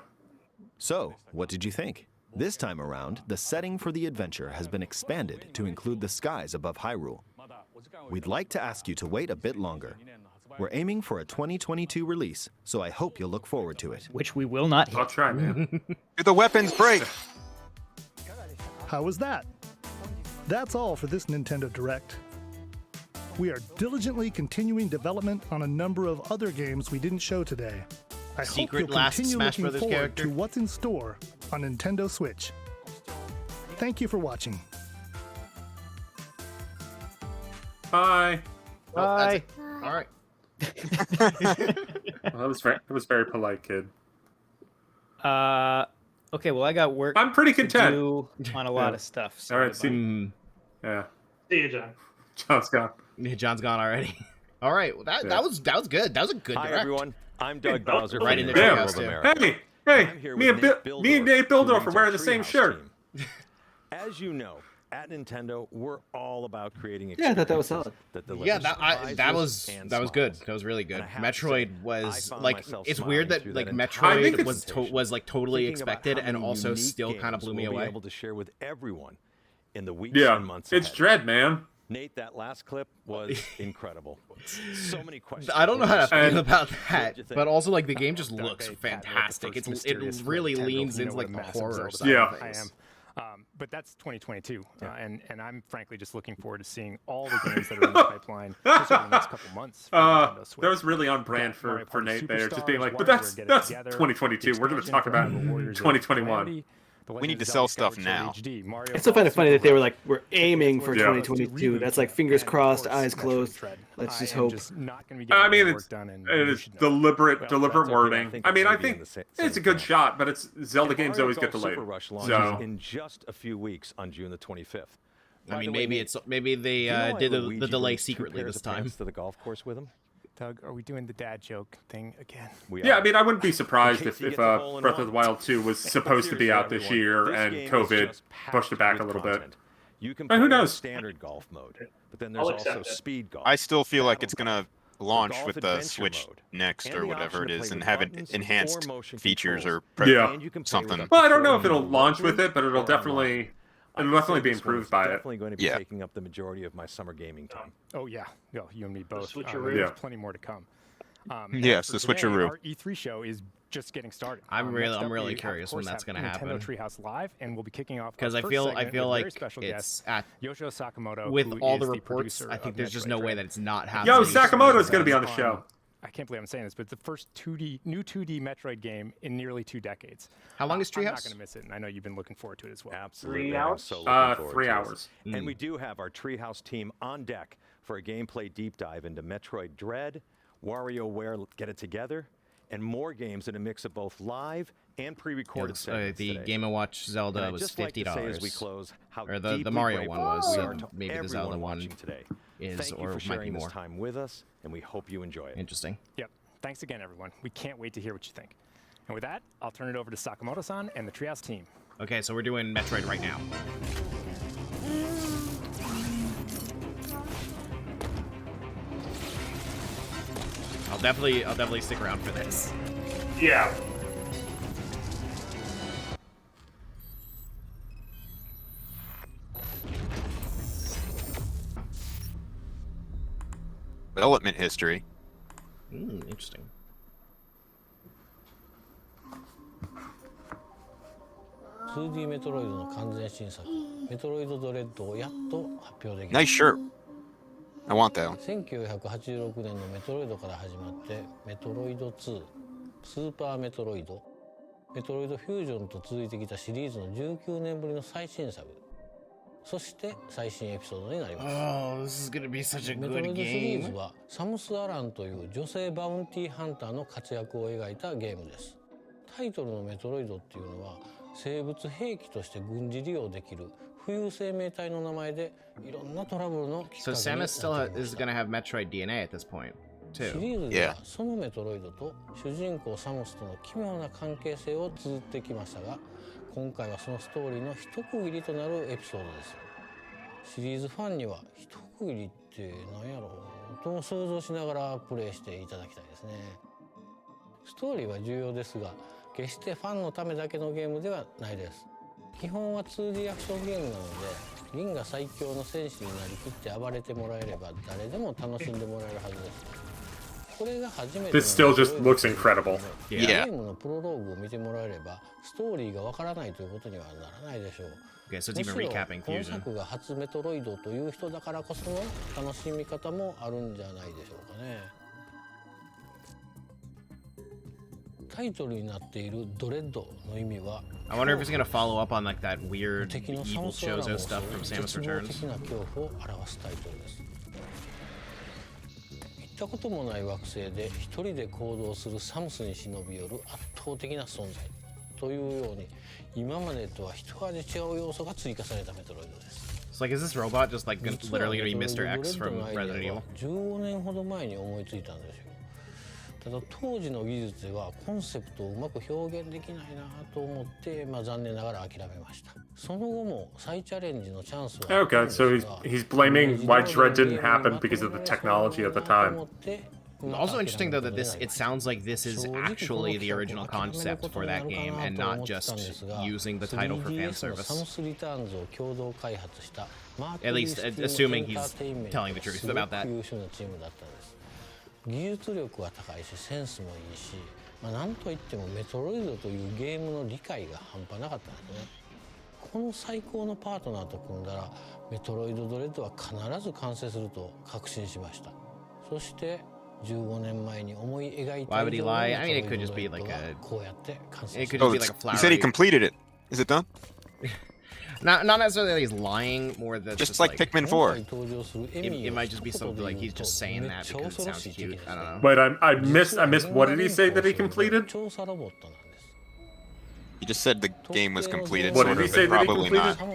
So, what did you think? This time around, the setting for the adventure has been expanded to include the skies above Hyrule. We'd like to ask you to wait a bit longer. We're aiming for a 2022 release, so I hope you'll look forward to it. Which we will not hit. I'll try, man. Did the weapons break? How was that? That's all for this Nintendo Direct. We are diligently continuing development on a number of other games we didn't show today. I Secret hope you'll last continue Smash looking Brothers forward character. to what's in store on Nintendo Switch. Thank you for watching. Bye. Well, that's Bye. it. All right. Well, that was very polite, kid. Okay, well, I got work I'm pretty content. to do on a lot Yeah. of stuff. All right, Sorry, see. Yeah. See you, John. John's gone. Yeah, John's gone already. All right. Well, that was good. That was a good Hi, direct. everyone. I'm Doug Bowser Right from in the Nintendo treehouse, of too. America. Hey, me and Nate Bildorf are wearing the same shirt. As you know, at Nintendo, we're all about creating Yeah, I thought that was experiences solid. deliver Yeah, that surprises and was good. smiles. That was really good. And I have to Metroid say, I was found like myself it's smiling weird that through like that entire Metroid presentation, was like totally thinking about expected how and many also unique still kind of blew me games we'll away. be able to share with everyone in the weeks Yeah, and months it's ahead. Dread, man. Nate, that last clip was incredible. So many questions. I don't know how to feel about What'd that, you think? but also like the game just looks fantastic. It really leans into like the horror side of I things. am. But that's 2022, and I'm frankly just looking forward to seeing all the games that are in the pipeline just over the next couple months. for Nintendo Switch. That was really on brand Got Mario for Party Nate there, just being Superstars, like, but WarioWare that's Get It 2022. We're going to Expansion talk for about Hyrule Warriors Age of 2021. Calamity, The We Legend need to of sell Zelda stuff Skyward Sword now. HD, Mario I still find it Golf funny that they were Super like, we're aiming for Yeah. 2022. That's like fingers crossed, eyes closed. Let's just hope. I mean, it is deliberate wording. I mean, I think it's a good shot, but it's Zelda games Mario always get Golf delayed. Super Rush launches So in just a few weeks on June the 25th. I By mean, the way, Nate, maybe they do you know why did the Luigi delay brings two secretly pairs this of time. pants to the golf course with him? Doug, are we doing the dad joke thing again? Yeah, I mean, I wouldn't be surprised In case if he gets a hole in Breath of one. the Wild 2 was supposed to be Seriously, out this everyone, year this and game is COVID just pushed it back a packed little with bit. content. You can But play who in knows? standard golf mode, but then I'll there's accept also it. speed golf. I still feel like it's gonna launch golf with the adventure Switch mode, Next and or the whatever option it to is, play and with have buttons enhanced or motion features or controls. Yeah. And you can play with something. up to Well, I don't know 4 if it'll people launch with locally it, but it'll or definitely online. it'll I'd definitely say be this one improved is by it. definitely going to be Yeah. taking up the majority of my summer gaming time. Oh yeah, no, you and me both. switcheroo. There's Yeah. plenty more to come. Yes, and the for today, switcheroo. Our E3 show is just getting started. I'm Next up, really we, of curious when course, that's have gonna Nintendo happen. Treehouse Live, and we'll be kicking off Because our I first feel segment with a very special it's guest, at Yoshio Sakamoto, with who all is the the reports. producer I think of there's just Metroid no way Dread. that it's not He happening. Yo, is Sakamoto's gonna be on the on- show. I can't believe I'm saying this, but it's the first new 2D Metroid game in nearly 2 decades. How long is I'm not Treehouse? going to miss it, and I know you've been looking forward to it as well. Absolutely. 3 I'm hours? so looking forward 3 to it. hours. And we do have our Treehouse team on deck for a gameplay deep dive into Metroid Dread, WarioWare Get It Together, and more games in a mix of both live and pre-recorded segments the today. Game & Watch And Zelda I'd was just like to say as we $50. close how Or the deeply Mario grateful one was, we so are to maybe the everyone Zelda one watching today. is, Thank you or for might be sharing this more. time with us, and we hope you enjoy it. Interesting. Yep. Thanks again, everyone. We can't wait to hear what you think. And with that, I'll turn it over to Sakamoto-san and the Treehouse team. Okay, so we're doing Metroid right now. I'll definitely stick around for this. Yeah. Development history. Interesting. 2D メトロイドの完全新作メトロイドドレッドをやっと発表でき Nice shirt. I want that one. 1986年のメトロイドから始まってメトロイド2スーパーメトロイドメトロイドフュージョンと続いてきたシリーズの19年ぶりの最新作そして最新エピソードになります Oh, this is gonna be such a メトロイ good ドシリーズ game. はサムス・アランという女性バウンティーハンターの活躍を描いたゲームですタイトルのメトロイドっていうのは生物兵器として軍事利用できる浮遊生命体の名前でいろんなトラブルのきっかけ So にな Samus って still いま is した gonna have Metroid DNA at this point, シ too. リーズではそのメトロイドと主人公サムスとの奇妙な関係性を綴ってきましたが今回はそのストーリーの一区切りとなるエピソードですシリーズファンには一区切りって何やろうと想像しながらプレイしていただきたいですねストーリーは重要ですが決してファンのためだけのゲームではないです基本は 2D アクションゲームなので銀河最強の戦士になりきって暴れてもらえれば誰でも楽しんでもらえるはずですこれが初めて This still just looks incredible. ゲームのプロローグを見てもらえればストーリーがわからないということにはならないでしょう Okay, so it's むし even ろ recapping この Fusion. 作が初メトロイドという人だからこその楽しみ方もあるんじゃないでしょうかねタイトルになっているドレッドの意味は I wonder if it's gonna follow up on like that weird 敵のサ evil ムスアランを Chozo 襲 stuff う from 絶 Samus 望 Returns. 的な恐怖を表すタイトルです行ったこともない惑星で一人で行動するサムスに忍び寄る圧倒的な存在というように今までとは一味違う要素が追加されたメトロイドです So like, is this robot just like literally gonna be 実 Mr. は X メトロ from イドのアイ Resident デア Evil? は15年ほど前に思いついたんですよただ当時の技術ではコンセプトをうまく表現できないなと思って、残念ながら諦めましたその後も再チャレンジのチャンスは Okay, so he's blaming why Dread didn't happen because of the technology at the time. Also interesting though that it sounds like this is actually the original concept for that game and not just using the title for fan service. At least assuming he's telling the truth about that. 技術力は高いしセンスもいいし、なんといってもメトロイドというゲームの理解が半端なかったんですねこの最高のパートナーと組んだらメトロイドドレッドは必ず完成すると確信しましたそして15年前に思い描いた Why would he lie? I mean, it could just be like a. こうやって完成 It し could ま just し be た like a flower. He said he completed it. Is it done? Not necessarily that he's lying, more that Just like Pikmin 4. It might just be something like he's just saying that because it sounds cute. I don't know. Wait, I missed. What did he say that he completed? He just said the game was completed. What sort did he of, say but that he probably completed? not.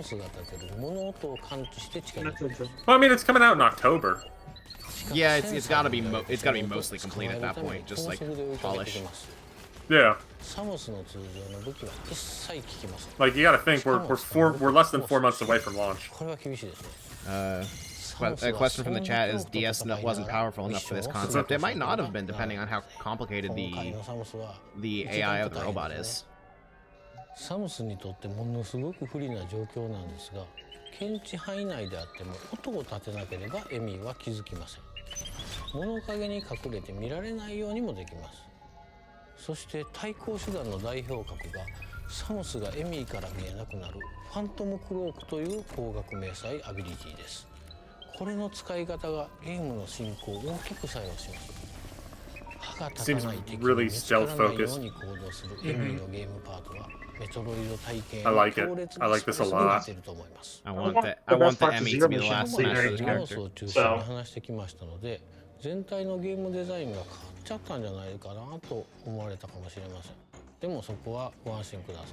Well, I mean, it's coming out in October. Yeah, it's gotta be mostly complete at that point, just like polish. Yeah. サムスの通常の武器は一切効きません Like you gotta think we're less than 4 months away from launch. これは厳しいですね A question from the chat is DS wasn't powerful enough for this concept. It might not have been, depending on how complicated the AI of the robot is. サムスにとってものすごく不利な状況なんですが、検知範囲内であっても音を立てなければエミーは気づきません。物陰に隠れて見られないようにもできます。そして対抗手段の代表格がサムスがエミーから見えなくなるファントムクロークという光学迷彩アビリティです。これの使い方がゲームの進行を大きく作用します。歯が立たない敵に見つからないように行動するエミーのゲームパートはメトロイド体験を強烈なスペースになっていると思います。I want the Emmy to be the last Smash Bros. character. を中心に話してきましたので、全体のゲームデザインが変わっちゃったんじゃないかなと思われたかもしれません。でもそこはご安心ください。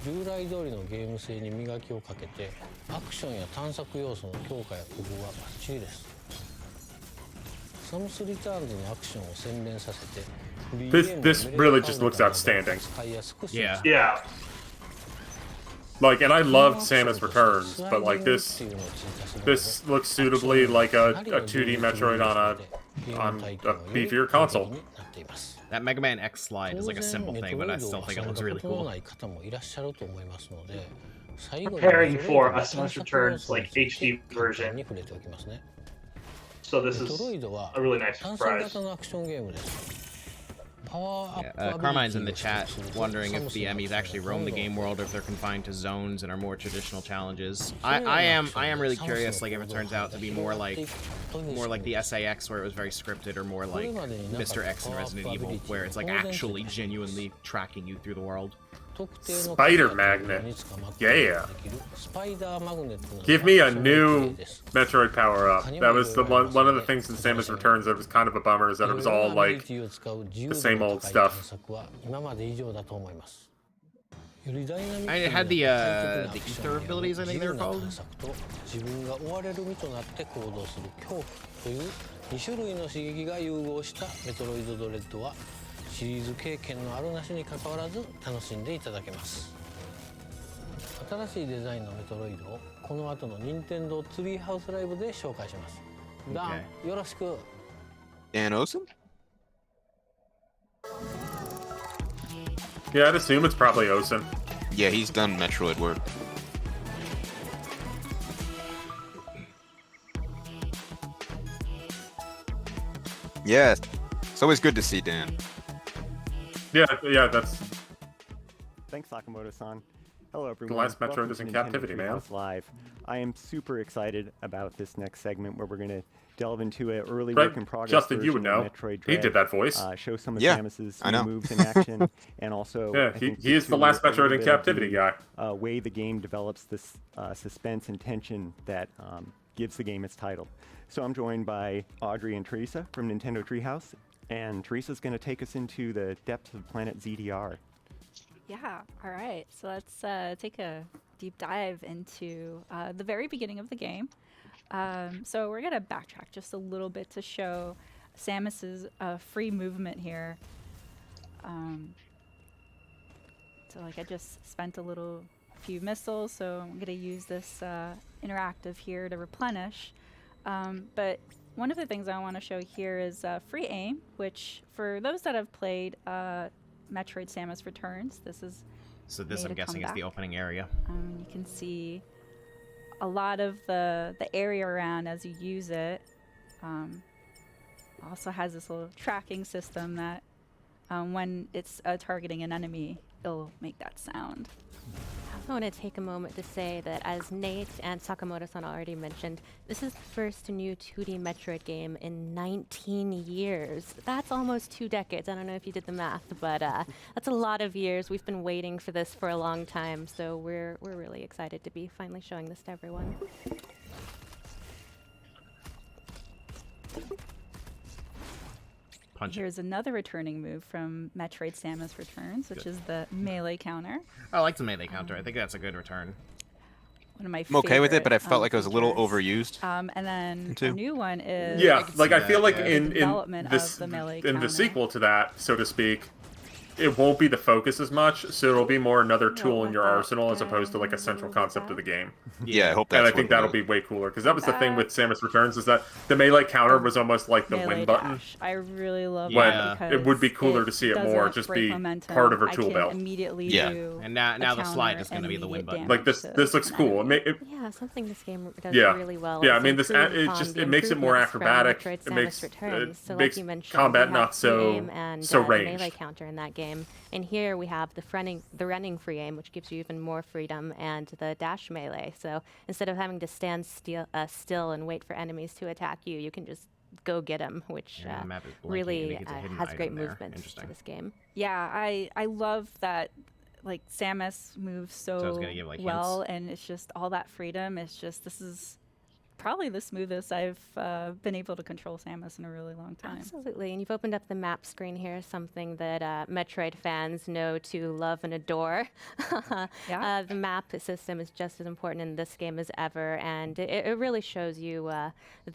従来通りのゲーム性に磨きをかけて、アクションや探索要素の強化や工夫はバッチリです。サムスリターンズのアクションを洗練させて、This really just looks outstanding. 使いやすくし Yeah. Like, and I loved Samus Returns, but like this looks suitably like a 2D Metroid on a beefier console. That Mega Man X slide is like a simple thing, but I still think it looks really cool. Preparing for a Samus Returns like HD version. So this is a really nice surprise. Carmine's in the chat wondering if the Emmys actually roam the game world or if they're confined to zones and are more traditional challenges. I am really curious, like if it turns out to be more like the SAX where it was very scripted, or more like Mr. X in Resident Evil where it's like actually genuinely tracking you through the world. Spider Magnet. Yeah. Give me a new Metroid power-up. That was the one of the things in Samus Returns that was kind of a bummer, is that it was all like the same old stuff. I had the ether abilities, I think they were called. シリーズ経験のあるなしに関わらず楽しんでいただけます。新しいデザインのメトロイドをこの後の任天堂ツリーハウスライブで紹介します。ダン、よろしく。Dan Osen? Yeah, I'd assume it's probably Osen. Yeah, he's done Metroid work. Yes, it's always good to see Dan. Yeah, that's... Thanks, Sakamoto-san. Hello, everyone. The last Metroid is in captivity, man. Live. I am super excited about this next segment where we're going to delve into an early work in progress. Justin, you would know. Metroid Dread, he did that voice. Show some of Samus's moves in action, and also he is the last Metroid in captivity guy. Way the game develops this suspense and tension that gives the game its title. So I'm joined by Audrey and Teresa from Nintendo Treehouse. And Teresa's going to take us into the depths of Planet ZDR. Yeah, all right. So let's take a deep dive into the very beginning of the game. So we're going to backtrack just a little bit to show Samus's free movement here. So like I just spent a few missiles, so I'm going to use this interactive here to replenish. But one of the things I want to show here is free aim, which for those that have played Metroid Samus Returns, this is So this, I'm guessing, is the opening area. You can see a lot of the area around as you use it. Also has this little tracking system that when it's targeting an enemy, it'll make that sound. I want to take a moment to say that, as Nate and Sakamoto-san already mentioned, this is the first new 2D Metroid game in 19 years. That's almost 2 decades. I don't know if you did the math, but that's a lot of years. We've been waiting for this for a long time, so we're really excited to be finally showing this to everyone. Here's another returning move from Metroid Samus Returns, which is the melee counter. I like the melee counter. I think that's a good return. One of my I'm okay with it, but I felt like it was a little overused. And then a new one is I feel like in the the sequel to that, so to speak, it won't be the focus as much, so it'll be more another tool in your arsenal as opposed to like a central concept of the game. Yeah, I hope that's And I think that'll be way cooler because that was the thing with Samus Returns is that the melee counter was almost like the win button. Dash. I really love When that because it would be cooler to see it more doesn't just break be momentum. part of her I tool can belt. Immediately Yeah. do And now a the slide counter is gonna and be the win immediate button. Like this looks cool. Yeah, something this game does Yeah. really well. Yeah, I is mean, this improve it upon just the it makes it more improvements from acrobatic. Metroid It makes Samus Returns. So makes like you mentioned, combat we not have so free aim and so the ranged. melee counter in that game, and here we have the running free aim, which gives you even more freedom, and the dash melee. So instead of having to stand still and wait for enemies to attack you, you can just go get them, which Yeah, the map is blinking. I really think it's a hidden has great item there. movement Interesting. to this game. Yeah, I love that. Like Samus moves so, I was gonna give, like, well, and it's just all that freedom. It's just this is probably the smoothest I've been able to control Samus in a really long time. Absolutely, and you've opened up the map screen here, something that Metroid fans know to love and adore. Yeah. The map system is just as important in this game as ever, and it really shows you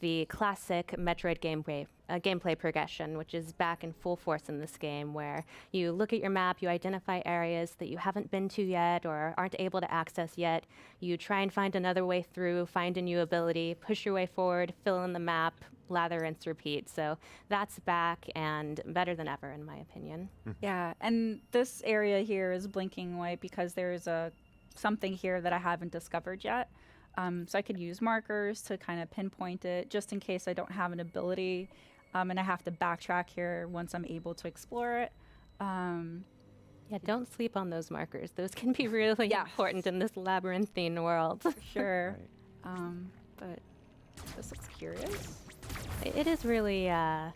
the classic Metroid gameplay progression, which is back in full force in this game, where you look at your map, you identify areas that you haven't been to yet or aren't able to access yet, you try and find another way through, find a new ability, push your way forward, fill in the map, lather, rinse, repeat. So that's back and better than ever, in my opinion. Yeah, and this area here is blinking white because there's something here that I haven't discovered yet. So I could use markers to kind of pinpoint it just in case I don't have an ability, and I have to backtrack here once I'm able to explore it. Yeah, don't sleep on those markers. Those can be really important in this labyrinthine world. For sure. But this looks curious. It is really a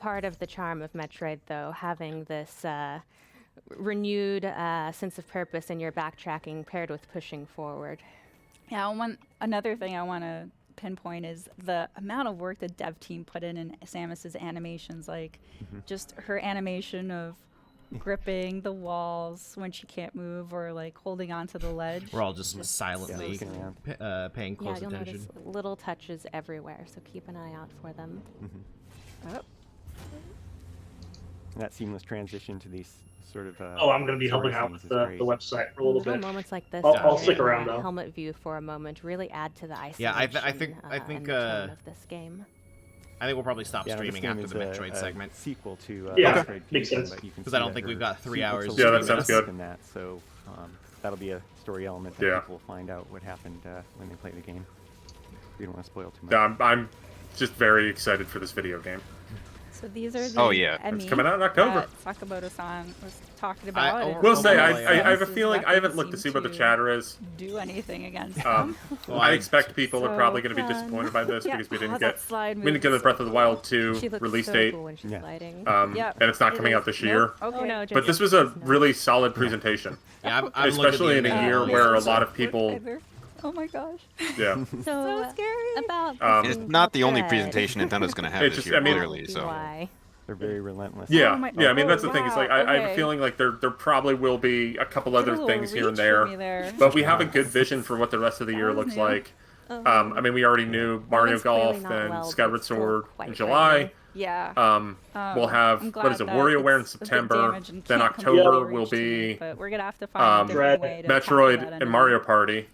part of the charm of Metroid, though, having this renewed sense of purpose in your backtracking paired with pushing forward. Yeah, another thing I want to pinpoint is the amount of work the dev team put in Samus's animations. Like, just her animation of gripping the walls when she can't move or like holding onto the ledge. We're all just silently paying close you'll attention. notice little touches everywhere, so keep an eye out for them. Oh. That seamless transition to these sort of. I'm going to be helping out with the website for a little bit. Moments like this. I'll stick around though. Helmet view for a moment really add to the isolation. Yeah, I think and the tone of this game. I think we'll probably stop Yeah, streaming this game after the is Metroid a segment. sequel to Yeah, Metroid makes Fusion, sense. but you can 'Cause see I don't that think we've her got 3 sequel hours to Yeah, that Lumina's sounds good. in that, so that'll be a story element that people will find out what happened when they play the game. We don't want to spoil too much. Yeah, I'm just very excited for this video game. So these are the It's coming out in October. Sakamoto-san was talking about. I and will say, Samus's I have a feeling, I haven't weapons looked to see seem what the chatter is. do anything against them. I expect people are probably going to be fun. disappointed by this Yeah, because we didn't that get slide the moves Breath of the Wild She 2 looks release so date. cool when she's sliding. And it's not coming out this year. Nope. Okay. No, But this was a really solid presentation. Yeah, I'm especially in a year where a lot of people. Oh my gosh. Yeah. So scary. About It's not the only presentation Nintendo's going to have It's this just- year, I mean- clearly. So. They're very relentless. Yeah, Oh my- yeah. I mean, oh, that's the thing. Is like I have a okay. feeling like there probably will be a couple Did a other little things here and reach for me there, there. but we have a good vision for what the rest of the year was looks new. like. I mean, we already knew Mario was clearly Golf not and well, but Skyward still Sword quite in July. Yeah. We'll have I'm what is it, glad that WarioWare in it's a bit September. damaged and Then can't come October out will reach to me, be but we're gonna have to find a different way to tackle Metroid that and enemy. Mario Party,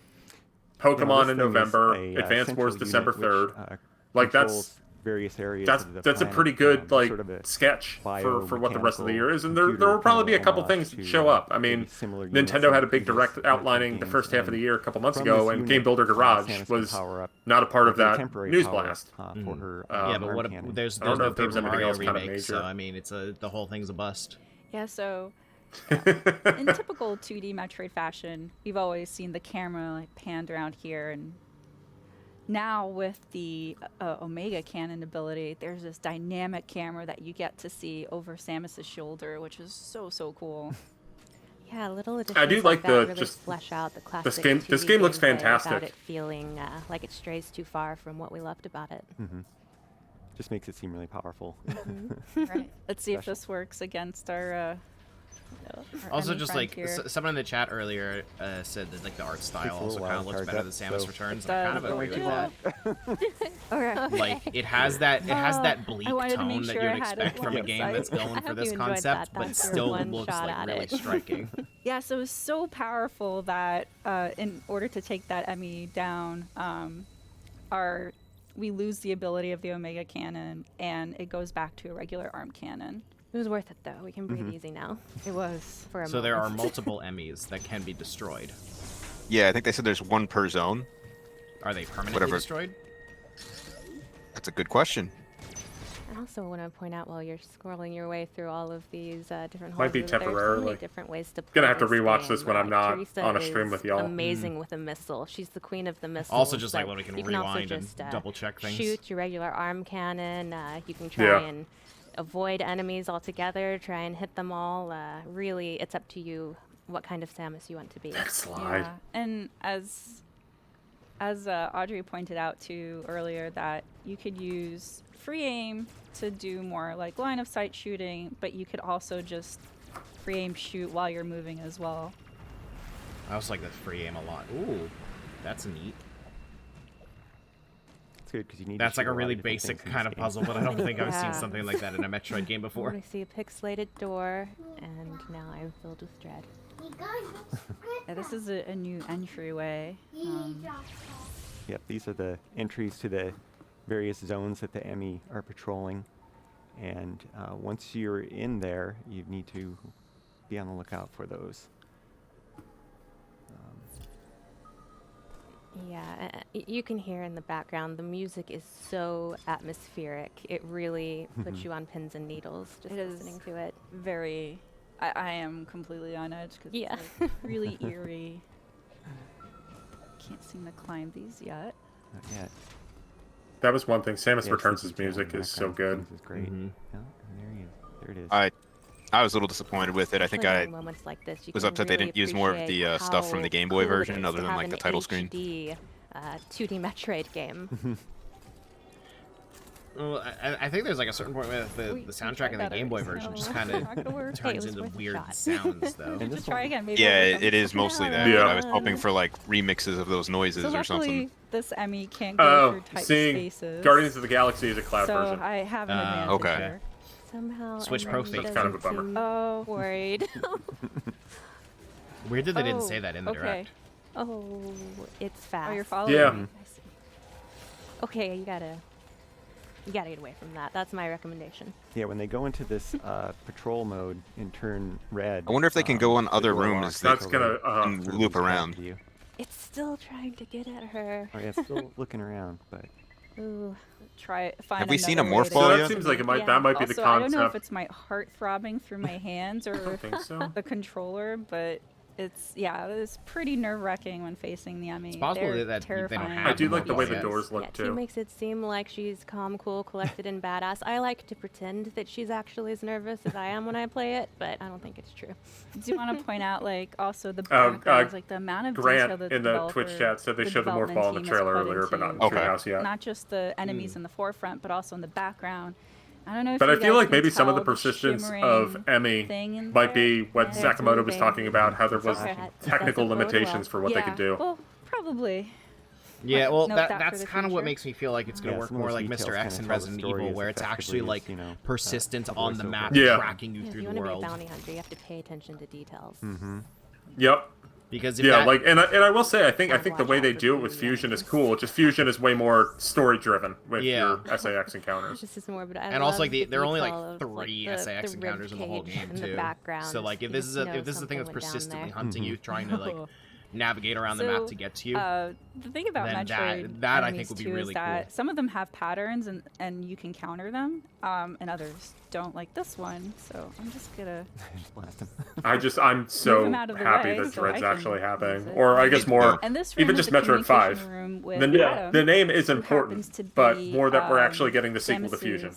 Pokemon this in thing is November, a, Advance central Wars unit December which, 3rd. Like controls that's various areas that's of the that's a planet, pretty good like sort of a sketch for what the rest of the year is, and there biomechanical will probably be a computer couple homage things that to, show up. I mean, maybe similar units Nintendo had a in big previous direct outlining the games, first half of the and year a couple months from ago, this and unit, Game Builder Garage Samus was can power up not a part of with a that temporary news power blast. up, for her Yeah, but arm what? cannon. There's I don't know no if there was Paper anything Mario else kinda remake, major. so I mean, the whole thing's a bust. Yeah, so in typical 2D Metroid fashion, we've always seen the camera like panned around here, and now with the Omega Cannon ability, there's this dynamic camera that you get to see over Samus's shoulder, which is so cool. Yeah, little additions I do like that the really just flesh out the classic this game. This 2D game looks gameplay without fantastic. it feeling like it strays too far from what we loved about it. Just makes it seem really powerful. Right. Let's see if this works against our Also, Emmy just friend like here. someone in the chat earlier said that like the art style Takes a also little kind of wild looks card better up, than Samus so- Returns. It And I kind of does. agree with that. Okay. Like it has that Oh, bleak I wanted to tone make that sure you I would had expect it from a once. game that's I going for hope this you enjoyed concept, that. but That's your still one looks shot like at really it. striking. Yeah, so it's so powerful that in order to take that Emmy down, we lose the ability of the Omega Cannon, and it goes back to a regular arm cannon. It was worth it though. We can breathe easy now. It was. For a So there are moment. multiple Emmys that can be destroyed. Yeah, I think they said there's one per zone. Are they permanently Whatever. destroyed? That's a good question. I also want to point out while you're scrolling your way through all of these different Might be holes, there's so temporarily. many different ways to play Gonna have to this rewatch game. this when I'm not Teresa on a stream is with y'all. Amazing with a missile. She's the queen of the missiles. Also, just like but when we can you can also rewind and just, double-check things. Shoot your regular arm cannon. You can try Yeah. and avoid enemies altogether. Try and hit them all. Really, it's up to you what kind of Samus you want to be. Slide. Yeah. And as Audrey pointed out too earlier, that you could use free aim to do more like line of sight shooting, but you could also just free aim shoot while you're moving as well. I also like that free aim a lot. Ooh, that's neat. It's good because you need. That's to like shoot a lot really of different basic things in kind this of game. puzzle, but I don't think I've seen Yeah. something like that in a Metroid game before. I see a pixelated door, and now I'm filled with dread. Yeah, this is a new entryway. Yep, these are the entries to the various zones that the Emmy are patrolling. And once you're in there, you need to be on the lookout for those. Yeah, you can hear in the background, the music is so atmospheric. It really puts you on pins and needles just listening to it. Very. I am completely on edge because Yeah. it's like really eerie. Can't seem to climb these yet. Not yet. That was one thing. Samus Yeah, Returns' it's the music detail in is the so good. background. This is great. Oh, and there he is. There it is. I was a little disappointed with it. I think Especially I during moments like this, you was can upset they really didn't use more of appreciate the stuff from the how Game Boy cool it version is other to than have like an the title screen. HD, 2D Metroid game. Well, I think there's like a certain point where the soundtrack in the Game Boy version just kind of Not gonna work. Hey, it turns was into worth a weird shot. sounds, though. We could try again. Maybe Yeah, it'll it is come- mostly that. Yeah. But I was hoping for like remixes of those noises So or something. luckily, this Emmy can't go Oh, through tight seeing spaces. Guardians of the Galaxy is a cloud so version. I have an advantage okay. here. Somehow Switch Emily Pro Fate. That's kind of a doesn't bummer. seem Oh. worried. Weird that they didn't Oh, say that in the okay. direct. Oh, it's fast. Oh, you're following Yeah. me. I see. Okay, you gotta get away from that. That's my recommendation. Yeah, when they go into this patrol mode and turn red. I wonder if they can go in other door rooms locks that That's gonna, and loop back around. to you. It's still trying to get at her. Oh yeah, it's still looking around, but Ooh. Try find. Have we seen a another way to morph So ball that yet? seems like it might. Yeah. That might be the Also, I don't know if concept. it's my heart throbbing through my hands or don't think so. the controller, but it's pretty nerve-wracking when facing the Emmy. It's possible They're that they don't terrifying. have I do them like the way the yet. doors look Yeah, too. she makes it seem like she's calm, cool, collected, and badass. I like to pretend that she's actually as nervous as I am when I play it, but I don't think it's true. Do you want to point out, like, also the Oh, backgrounds, like the amount of Grant detail that in the Twitch chat said they showed the morph ball in the trailer earlier, but not in Okay. Treehouse yet. Not just the enemies in the forefront, but also in the background. I don't know if But you I feel guys like can maybe some of the tell persistence shimmering of Emmy thing in might there. be what Yeah. Sakamoto was talking about, how there was Okay. technical Doesn't bode limitations well. for what they Yeah, could do. Well, probably. Yeah, well, Note that, that for that's the kind of what future. makes me feel like it's going to Yeah, work some of more those like details Mr. kinda X tell and the Resident story Evil, as where it's actually effectively like as, you know, persistent a on the voiceover. map, Yeah. tracking you Yeah, if through you the want to be a world. bounty hunter, you have to pay attention to details. mm-hmm. Yep. Because if Yeah, that, like, and I will say, I think the watch way out they for do it with the Fusion is enemies. cool. Just Fusion is way more story driven with Yeah. your SAS encounters. This is more, but I and also love like there are only detail like of, 3 the SAS rib encounters in the whole cage game in the too. background. So like if You this is just a know if this is the thing that's something went down persistently there. hunting you, trying to like navigate around the So, map to get to you. The thing about then Metroid that I enemies think would be too really is that cool. some of them have patterns and you can counter them, and others don't, like this one. So I'm just gonna. Just blast him. I'm so him out of the happy way that so I Dread's can actually use happening. it. Or I guess more, And this room even is just the Metroid 5. communication room with The Adam, name is who important, happens to but be, more that we're actually getting the sequel to Samus's, Fusion.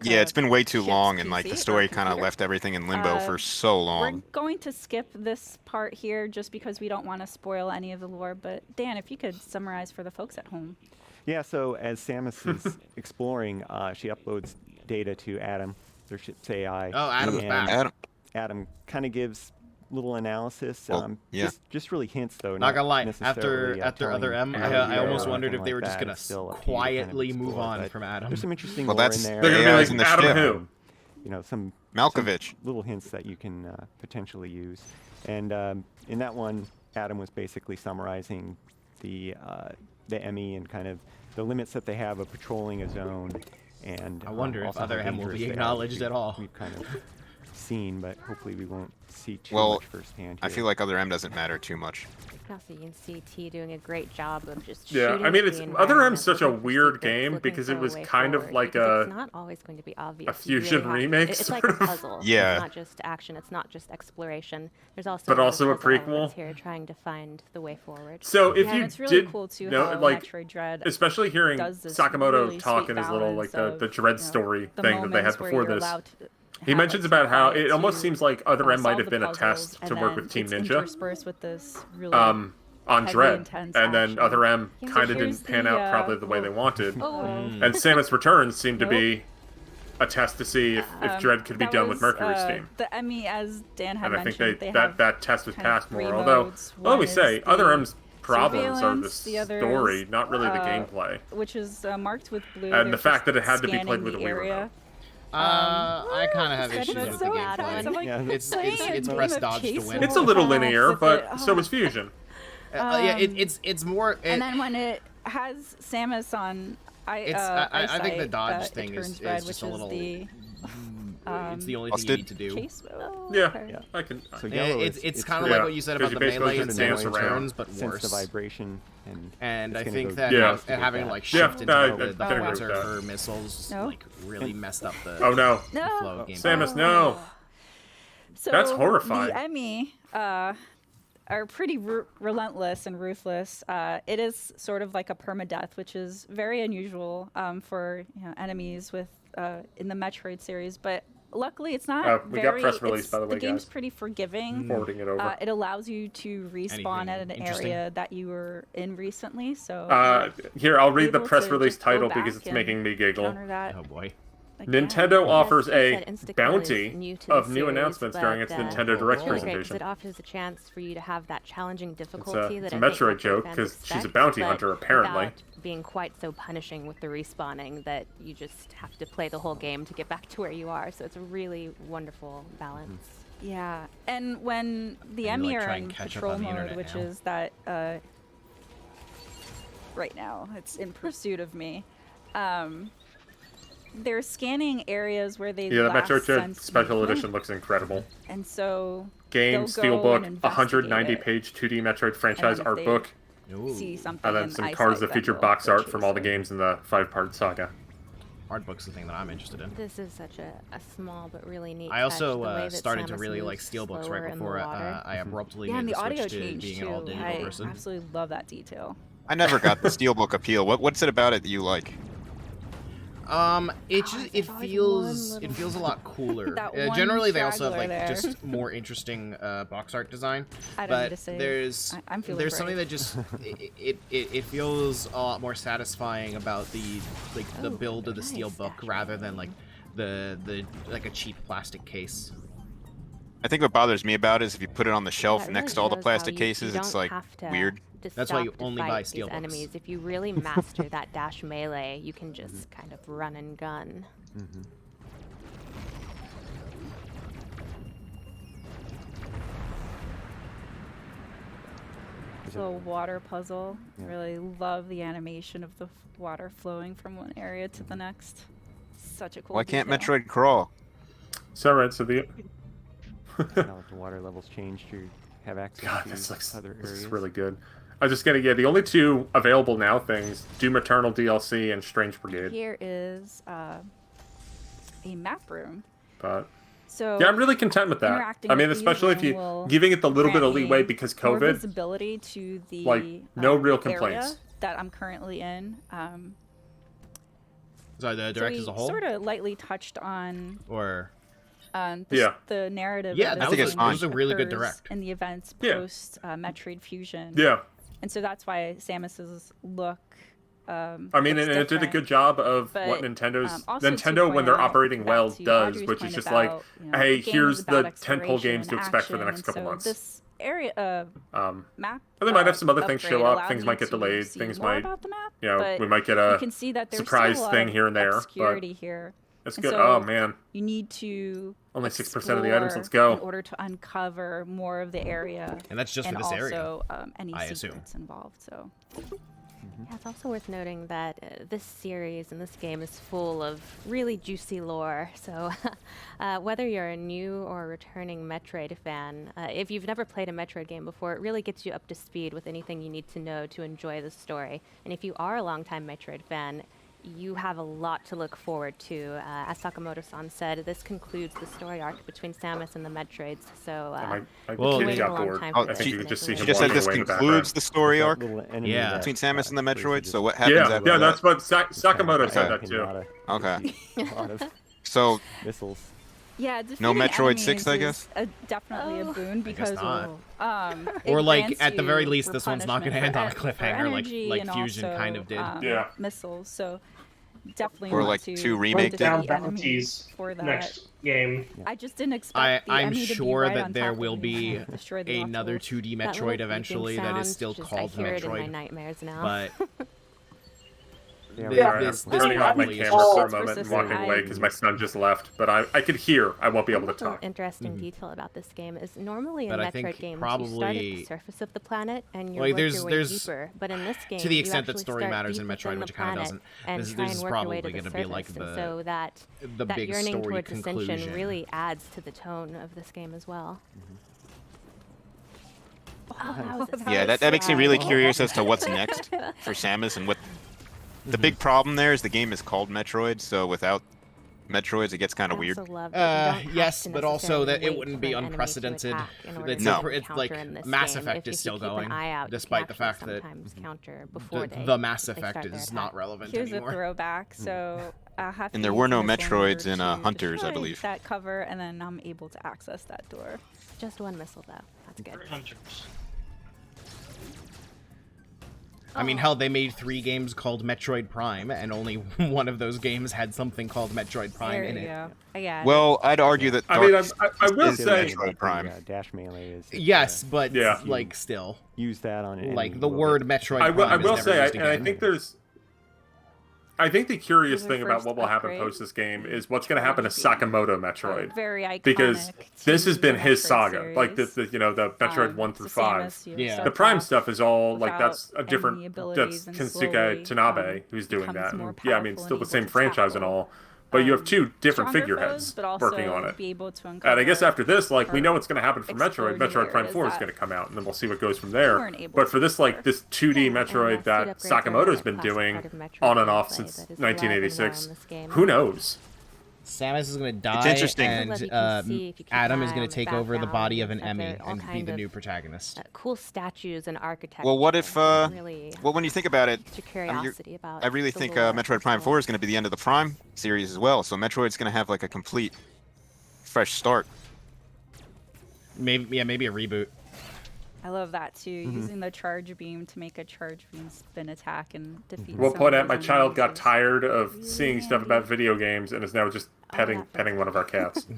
Yeah, it's been way too ship's long, and like PC the or story kind of computer. left everything in limbo for so We're long. going to skip this part here just because we don't want to spoil any of the lore. But Dan, if you could summarize for the folks at home. Yeah, so as Samus is exploring, she uploads data to Adam, their ship's AI. Oh, Adam's and back. Adam, Adam kind of gives little analysis. Well, yeah. Just really hints though. Not gonna lie, necessarily, after telling Other M, who I you are almost or wondered if anything they were like just that. gonna It's still up to you to kind of quietly move explore, on but from Adam. There's some interesting Well, lore that's- in there. they're gonna be like, in the Adam ship. who? You know, some Malkovich. some little hints that you can potentially use. And in that one, Adam was basically summarizing the ME and kind of the limits that they have of patrolling a zone. And I wonder if also Other how M will dangerous be they are, acknowledged which at all. We've kind of seen, but hopefully we won't see too Well, much firsthand. I here. feel like Other M doesn't matter too much. Also, you can see T doing a great job of just Yeah, shooting I mean, at it's the Other M's environment, such a looking for weird secrets, game looking because for it a was way kind of forward, like because a it's not always going to be obvious. a fusion You really remake, it's sort like a of. puzzle. Yeah. It's not just action. It's not just exploration. There's also But also a puzzle elements prequel. here, trying to find the way forward. So if Yeah, you and it's really did cool too know, how like, Metroid Dread especially hearing does this Sakamoto really talk sweet in his little like balance the of, Dread you know, story the thing that they had moments where before you're this. allowed to He have, mentions like, about how quiet it almost to, seems like Other M might solve have the been a puzzles, test and to work then with Team it's Ninja. interspersed with this really on heavy, Dread, intense and then action. Other M Yeah, so kind of here's didn't pan the, out probably the way they well, wanted. oh. And Samus Returns seemed to Nope. be a test to see if Dread could be that done with was, Mercury's team. The Emmy, as Dan had And I think mentioned, that test was kind of passed more. three Although, modes. let One me is say, the Other M's problems are the surveillance, the other story, is, not really the gameplay. which is marked with blue. And They're the fact just that it had to be played scanning with a the Wii area. remote. I kind of have That's issues with so the intense. I'm gameplay. like, It's playing a game press of dodge to Chase win. It's a little linear, with but it. so is Fusion. Yeah, it's more. And then when it has Samus on, I think the dodge it thing turns is red, just which a little. is It's the only thing you need to do. Chase mode. Yeah, I can. So Yeah, yellow it's kind of like what you said about the melee and Samus Returns, but sense worse. the vibration, and I it's gonna think go that deep. having like Yeah, shift into I the can agree with filter that. for missiles No. like really messed up the Oh no, the flow of gameplay. Samus, no. So That's horrifying. The Emmy are pretty relentless and ruthless. It is sort of like a permadeath, which is very unusual for enemies with in the Metroid series. But luckily, it's not. We got very, press release, by the way, the game's guys. pretty forgiving. Forwarding it over. It allows you to respawn at an interesting? area that you were in recently. So Here, I'll read the able press to release just go title back because it's and making me giggle. counter that. Oh boy. Nintendo Yes, offers he a said Instakill is bounty new to the of new series, announcements during but, its Nintendo Direct it's really great 'cause presentation. it offers a chance for you to have that challenging difficulty It's that a I think Metroid Metroid joke, fans 'cause she's a expect, bounty but hunter, apparently. without being quite so punishing with the respawning that you just have to play the whole game to get back to where you are. So it's a really wonderful balance. Yeah, and when the And you, Emmy like, are try in and catch up patrol on the mode, internet which now. is that right now it's in pursuit of me. They're scanning areas where they Yeah, the last Metroid Dread sensed Special movement, Edition looks incredible. and so Game, they'll go and Steelbook, investigate 190-page 2D Metroid franchise if art they book, see something and then in some eyesight cards that that feature will box go art from all the chase it. games in the 5-part saga. Art book's the thing that I'm interested in. This is such a small but really neat I touch, the also way that started to Samus really moves like steelbooks slower right in the before water. I abruptly Yeah, and made the the audio switch to change being too. an all digital I person. absolutely love that detail. I never got the Steelbook appeal. What's it about it that you like? It feels a lot cooler. That one Generally, they also have straggler like there. just more interesting box art design. I don't need but to say. I'm feeling there's brave. something that just it feels a lot more satisfying about the build of the Steelbook rather than like the like a cheap plastic case. I think what bothers me about it is if you put it on the shelf Yeah, it next really to all the shows plastic how you cases, it's don't like have to weird. That's why you stop to only fight buy these Steelbooks. enemies. If you really master that dash melee, you can just kind of run and gun. So water puzzle. Really love the animation of the water flowing from one area to the next. Such a cool. Why can't detail. Metroid crawl? So right, so the Now that the water levels changed, you have access God, to this looks other this areas. is really good. I was just gonna the only two available now things: Doom Eternal DLC and Strange Brigade. Here is a map room. But So yeah, I'm really content with that. interacting I mean, with especially these if you will giving it the little bit of grant leeway me because more COVID. visibility to the like, no real complaints. area that I'm currently in. Sorry, the direct so as a we whole, sort of lightly touched on or the narrative. Yeah, that that was is a- it was a really good occurs direct. in the events Yeah. post Metroid Fusion. Yeah. And so that's why Samus's look I mean, and it did a good job of what Nintendo's also to Nintendo, when point they're out operating back well, to does, Audrey's which point is just about, like, you know, hey, the game here's is about the tentpole exploration games to and expect for the action, next couple so months. This area map. And they might have some other things upgrade show up. allowed Things you might get to delayed. see Things more might, about the map, you know, but we might get you a can see that there's surprise still a lot thing of here and there. But obscurity here. it's And good. so Oh man. You need to only 6% of the items. Let's explore go. in order to uncover more of the area. And that's just for this area, also, any I secrets involved. So. Yeah, it's also worth noting that this series and this game is full of really juicy lore. So whether you're a new or returning Metroid fan, if you've never played a Metroid game before, it really gets you up to speed with anything you need to know to enjoy the story. And if you are a longtime Metroid fan, you have a lot to look forward to. As Sakamoto-san said, this concludes the story arc between Samus and the Metroids. So kid got bored. I think you could just see him She just said walking this away in the concludes the story arc Yeah. between Samus and the Metroid. So what happens after yeah, that? that's what Sakamoto said that too. Okay. So missiles. Yeah, no defeating Metroid 6, enemies I is guess. Definitely a boon because not. it Or like grants at the very you least, this one's not going to end on a replenishment for cliffhanger energy like and Fusion also, kind of did. Missiles. So definitely. Or want like to 2 remake defeat them. enemies for that. Next game. I just didn't expect the I'm enemy to be sure right that on there top of will me be and destroy the another obstacles. 2D That little Metroid beeping eventually that is sound, still just, called I hear it in my Metroid. nightmares now. But This probably turning off my is camera just- for a It's moment and persistent. walking away because my son just left, but I could hear. I won't be able to One little talk. interesting detail about this game is normally in But I Metroid think games you start at the probably- surface of the planet and you Like, work there's- your way there's- deeper. But in this game, to the you extent that actually story start matters in deep Metroid, within which the it kinda planet doesn't. and This try is and work your way to probably the gonna be like surface. And the- so that the big yearning story towards ascension conclusion. really adds to the tone of this game as well. Yeah, that makes me really curious as to what's next for Samus and what. The big problem there is the game is called Metroid, so without Metroids, it gets kind of weird. Yes, but also that it wouldn't be unprecedented. It's No. it's like Mass Effect is still going, despite the fact that the Mass Effect is not relevant Here's anymore. a throwback. So I have to And there use were no the missile in Metroids order in to Hunters, I destroy believe. that cover, and then I'm able to access that door. Just one missile though. That's good. I mean, hell, they made 3 games called Metroid Prime, and only one of those games had something called Metroid Prime There in you it. go. I got it. Well, I'd argue that. I mean, Dark I will is say- Metroid Prime. Dash melee is. Yes, but like still, Use that on any like the little word bit. Metroid I will, Prime I will is never say, used and I again. think I think the curious Your thing about first what will happen upgrade. post this game is what's going to happen to Sakamoto Metroid. Very iconic Because this has to been the his Metroid saga. series. Like, the you know, the Metroid 1 through so 5. Samus, you Yeah. start The Prime off stuff is all, like, without that's a any different, that's abilities, and Kensuke slowly, Tanabe who's doing becomes that. more And, yeah, I mean, powerful still and the able same to franchise and tackle, all. But you have 2 different stronger figureheads foes, but also working on it. be able to And I guess uncover after this, like, we know what's going to happen for explore Metroid. new Metroid Prime areas 4 is that going to come out, and then we'll see what goes from we there. weren't able But for to this, like, explore. this 2D Metroid that speed upgrades are Sakamoto's been another doing classic part of Metroid on and off gameplay since that is alive and well in 1986, this game. who knows? Samus is going to die, It's interesting. and Let you can see if you keep Adam an is eye going on to the take over the background body of and an stuff. Emmy There are all and be kind the of, new protagonist. cool statues and architecture. Well, what if? Really Well, when you think about it, to curiosity about I really the think lore. Metroid Prime 4 is going to be the end of the Prime series as well. So Metroid's going to have like a complete, fresh start. Maybe a reboot. I love that too, Mm-hmm. using the charge beam to make a charge beam spin attack and defeat. We'll some point of out my those child got enemies. tired of seeing stuff about video games and is now just petting one of our cats.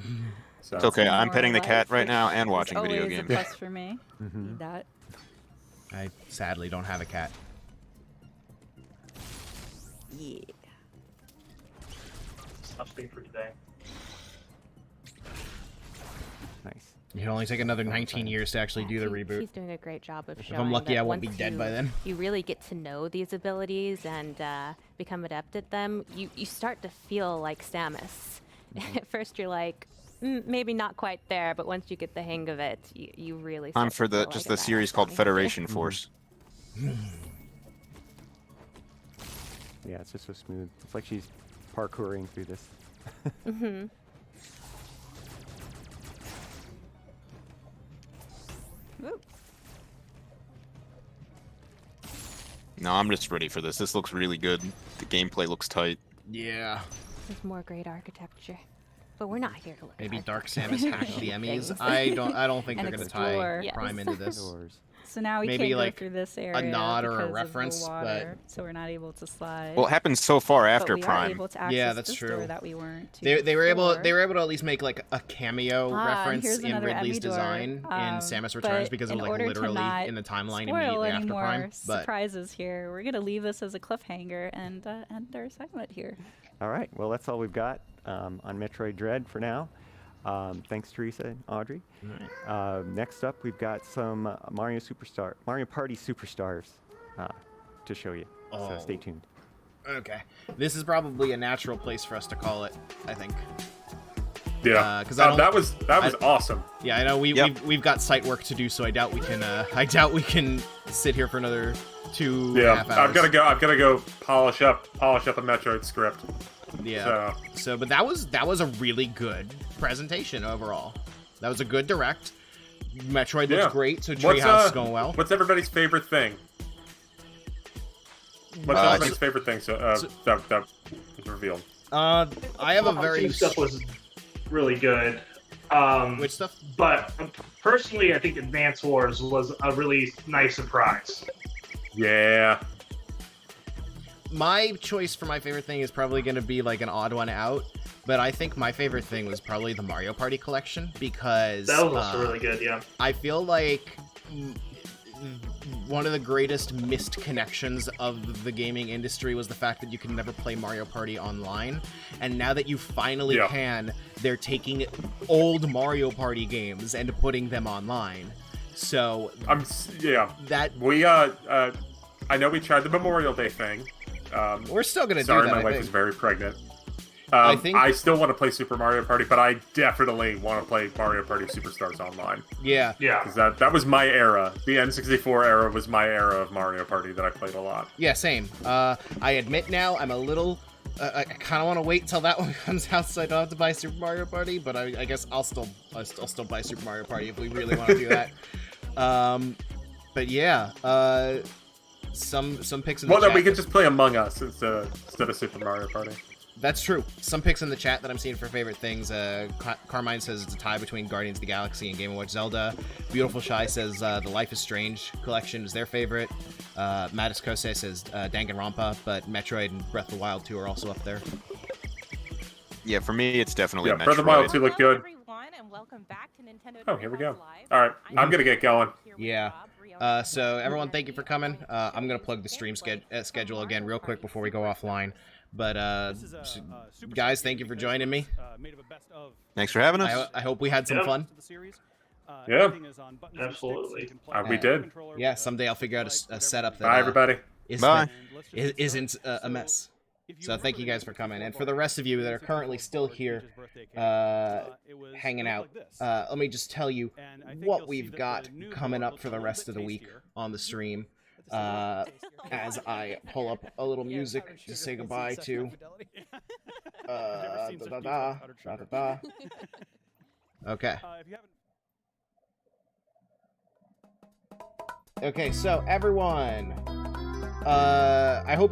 So It's okay. I'm More petting the cat life, right which now and is watching video always games. a plus for me. Need that. I sadly don't have a cat. Yeah. Stop speaking for today. Nice. You can only take another 19 years to actually do the reboot. He's doing a great job of If showing I'm lucky, that I won't be once dead by then. You really get to know these abilities and become adept at them. You start to feel like Samus. At first, you're like, maybe not quite there, but once you get the hang of it, you really. I'm start for to feel the just like the a series badass called Sonic. Federation Force. Yeah, it's just so smooth. It's like she's parkouring through this. Mm-hmm. No, I'm just ready for this. This looks really good. The gameplay looks tight. Yeah. There's more great architecture, but we're not here to look. at Maybe Dark architecture. Samus hacked the Emmys. Things. I don't think And they're going to explore. tie Yes. Prime into this. So now we maybe can't like go through this area a nod or a because reference, of the water, so we're not able to slide. Well, it happens so far after but we Prime. Are able to access Yeah, that's this true. door that we weren't to They were able before. to at least make like a cameo reference here's in another Ridley's Emmy door. design in Samus Returns But because it was in like order to literally not in the timeline spoil immediately any after more Prime. But surprises here. We're gonna leave this as a cliffhanger and end our segment here. All right. Well, that's all we've got on Metroid Dread for now. Thanks, Teresa and Audrey. Next up, we've got some Mario Party Superstars to show you. So stay tuned. Okay, this is probably a natural place for us to call it, I think. Yeah, because that was awesome. Yeah, I know we've got site work to do, so I doubt we can sit here for another 2.5 hours. I've gotta go polish up a Metroid script. Yeah. So, but that was a really good presentation overall. That was a good direct. Metroid looks great, so Treehouse is going well. What's everybody's favorite thing? What's everybody's favorite thing that was revealed? I have a very stuff was really good. Which stuff? But personally, I think Advance Wars was a really nice surprise. Yeah. My choice for my favorite thing is probably going to be like an odd one out, but I think my favorite thing was probably the Mario Party collection because that was also really good. Yeah. I feel like one of the greatest missed connections of the gaming industry was the fact that you can never play Mario Party online, and now that you finally can, they're taking old Mario Party games and putting them online. So I know we tried the Memorial Day thing. We're still gonna do that. Sorry, my wife is very pregnant. I still want to play Super Mario Party, but I definitely want to play Mario Party Superstars online. Yeah. Because that was my era. The N64 era was my era of Mario Party that I played a lot. Yeah, same. I admit now I'm a little... I kind of want to wait till that one comes out so I don't have to buy Super Mario Party, but I guess I'll still buy Super Mario Party if we really want to do that. But yeah, some picks in the chat. Well, then we could just play Among Us instead of Super Mario Party. That's true. Some picks in the chat that I'm seeing for favorite things. Carmine says it's a tie between Guardians of the Galaxy and Game & Watch Zelda. Beautiful Shy says the Life is Strange collection is their favorite. Mattis Kose says Danganronpa, but Metroid and Breath of the Wild 2 are also up there. Yeah, for me, it's definitely Metroid. Breath of the Wild 2 look good. Oh, here we go. All right, I'm going to get going. Yeah. So everyone, thank you for coming. I'm going to plug the stream schedule again real quick before we go offline. But guys, thank you for joining me. Thanks for having us. I hope we had some fun. Yeah, absolutely. We did. Yeah, someday I'll figure out a setup that Bye, everybody. Isn't a mess. So thank you guys for coming. And for the rest of you that are currently still here hanging out, let me just tell you what we've got coming up for the rest of the week on the stream. As I pull up a little music to say goodbye to. Okay. Okay, so everyone, I hope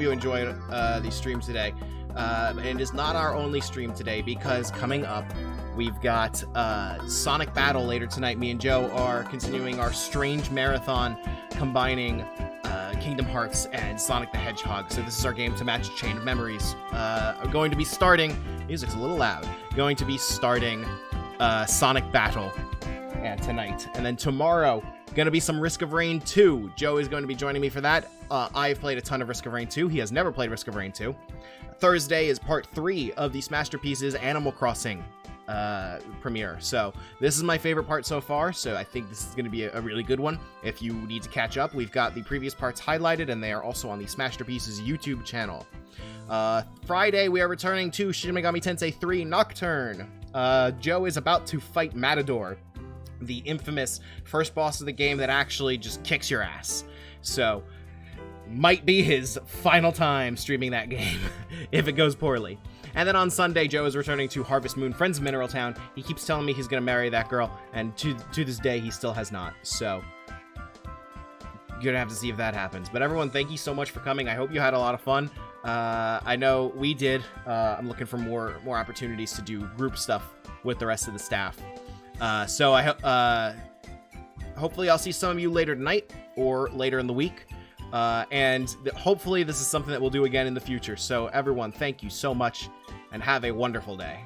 you enjoyed the stream today. And it is not our only stream today because coming up, we've got Sonic Battle later tonight. Me and Joe are continuing our strange marathon combining Kingdom Hearts and Sonic the Hedgehog. So this is our game to match Chain of Memories. I'm going to be starting... Music's a little loud. Going to be starting Sonic Battle tonight. And then tomorrow, going to be some Risk of Rain 2. Joe is going to be joining me for that. I've played a ton of Risk of Rain 2. He has never played Risk of Rain 2. Thursday is part 3 of the Smasterpieces Animal Crossing premiere. So this is my favorite part so far, so I think this is going to be a really good one. If you need to catch up, we've got the previous parts highlighted, and they are also on the Smasterpieces YouTube channel. Friday, we are returning to Shin Megami Tensei 3 Nocturne. Joe is about to fight Matador, the infamous first boss of the game that actually just kicks your ass. So, might be his final time streaming that game, if it goes poorly. And then on Sunday, Joe is returning to Harvest Moon, Friends of Mineral Town. He keeps telling me he's going to marry that girl, and to this day, he still has not. So, you're going to have to see if that happens. But everyone, thank you so much for coming. I hope you had a lot of fun. I know we did. I'm looking for more opportunities to do group stuff with the rest of the staff. So I hopefully I'll see some of you later tonight or later in the week. And hopefully this is something that we'll do again in the future. So everyone, thank you so much and have a wonderful day.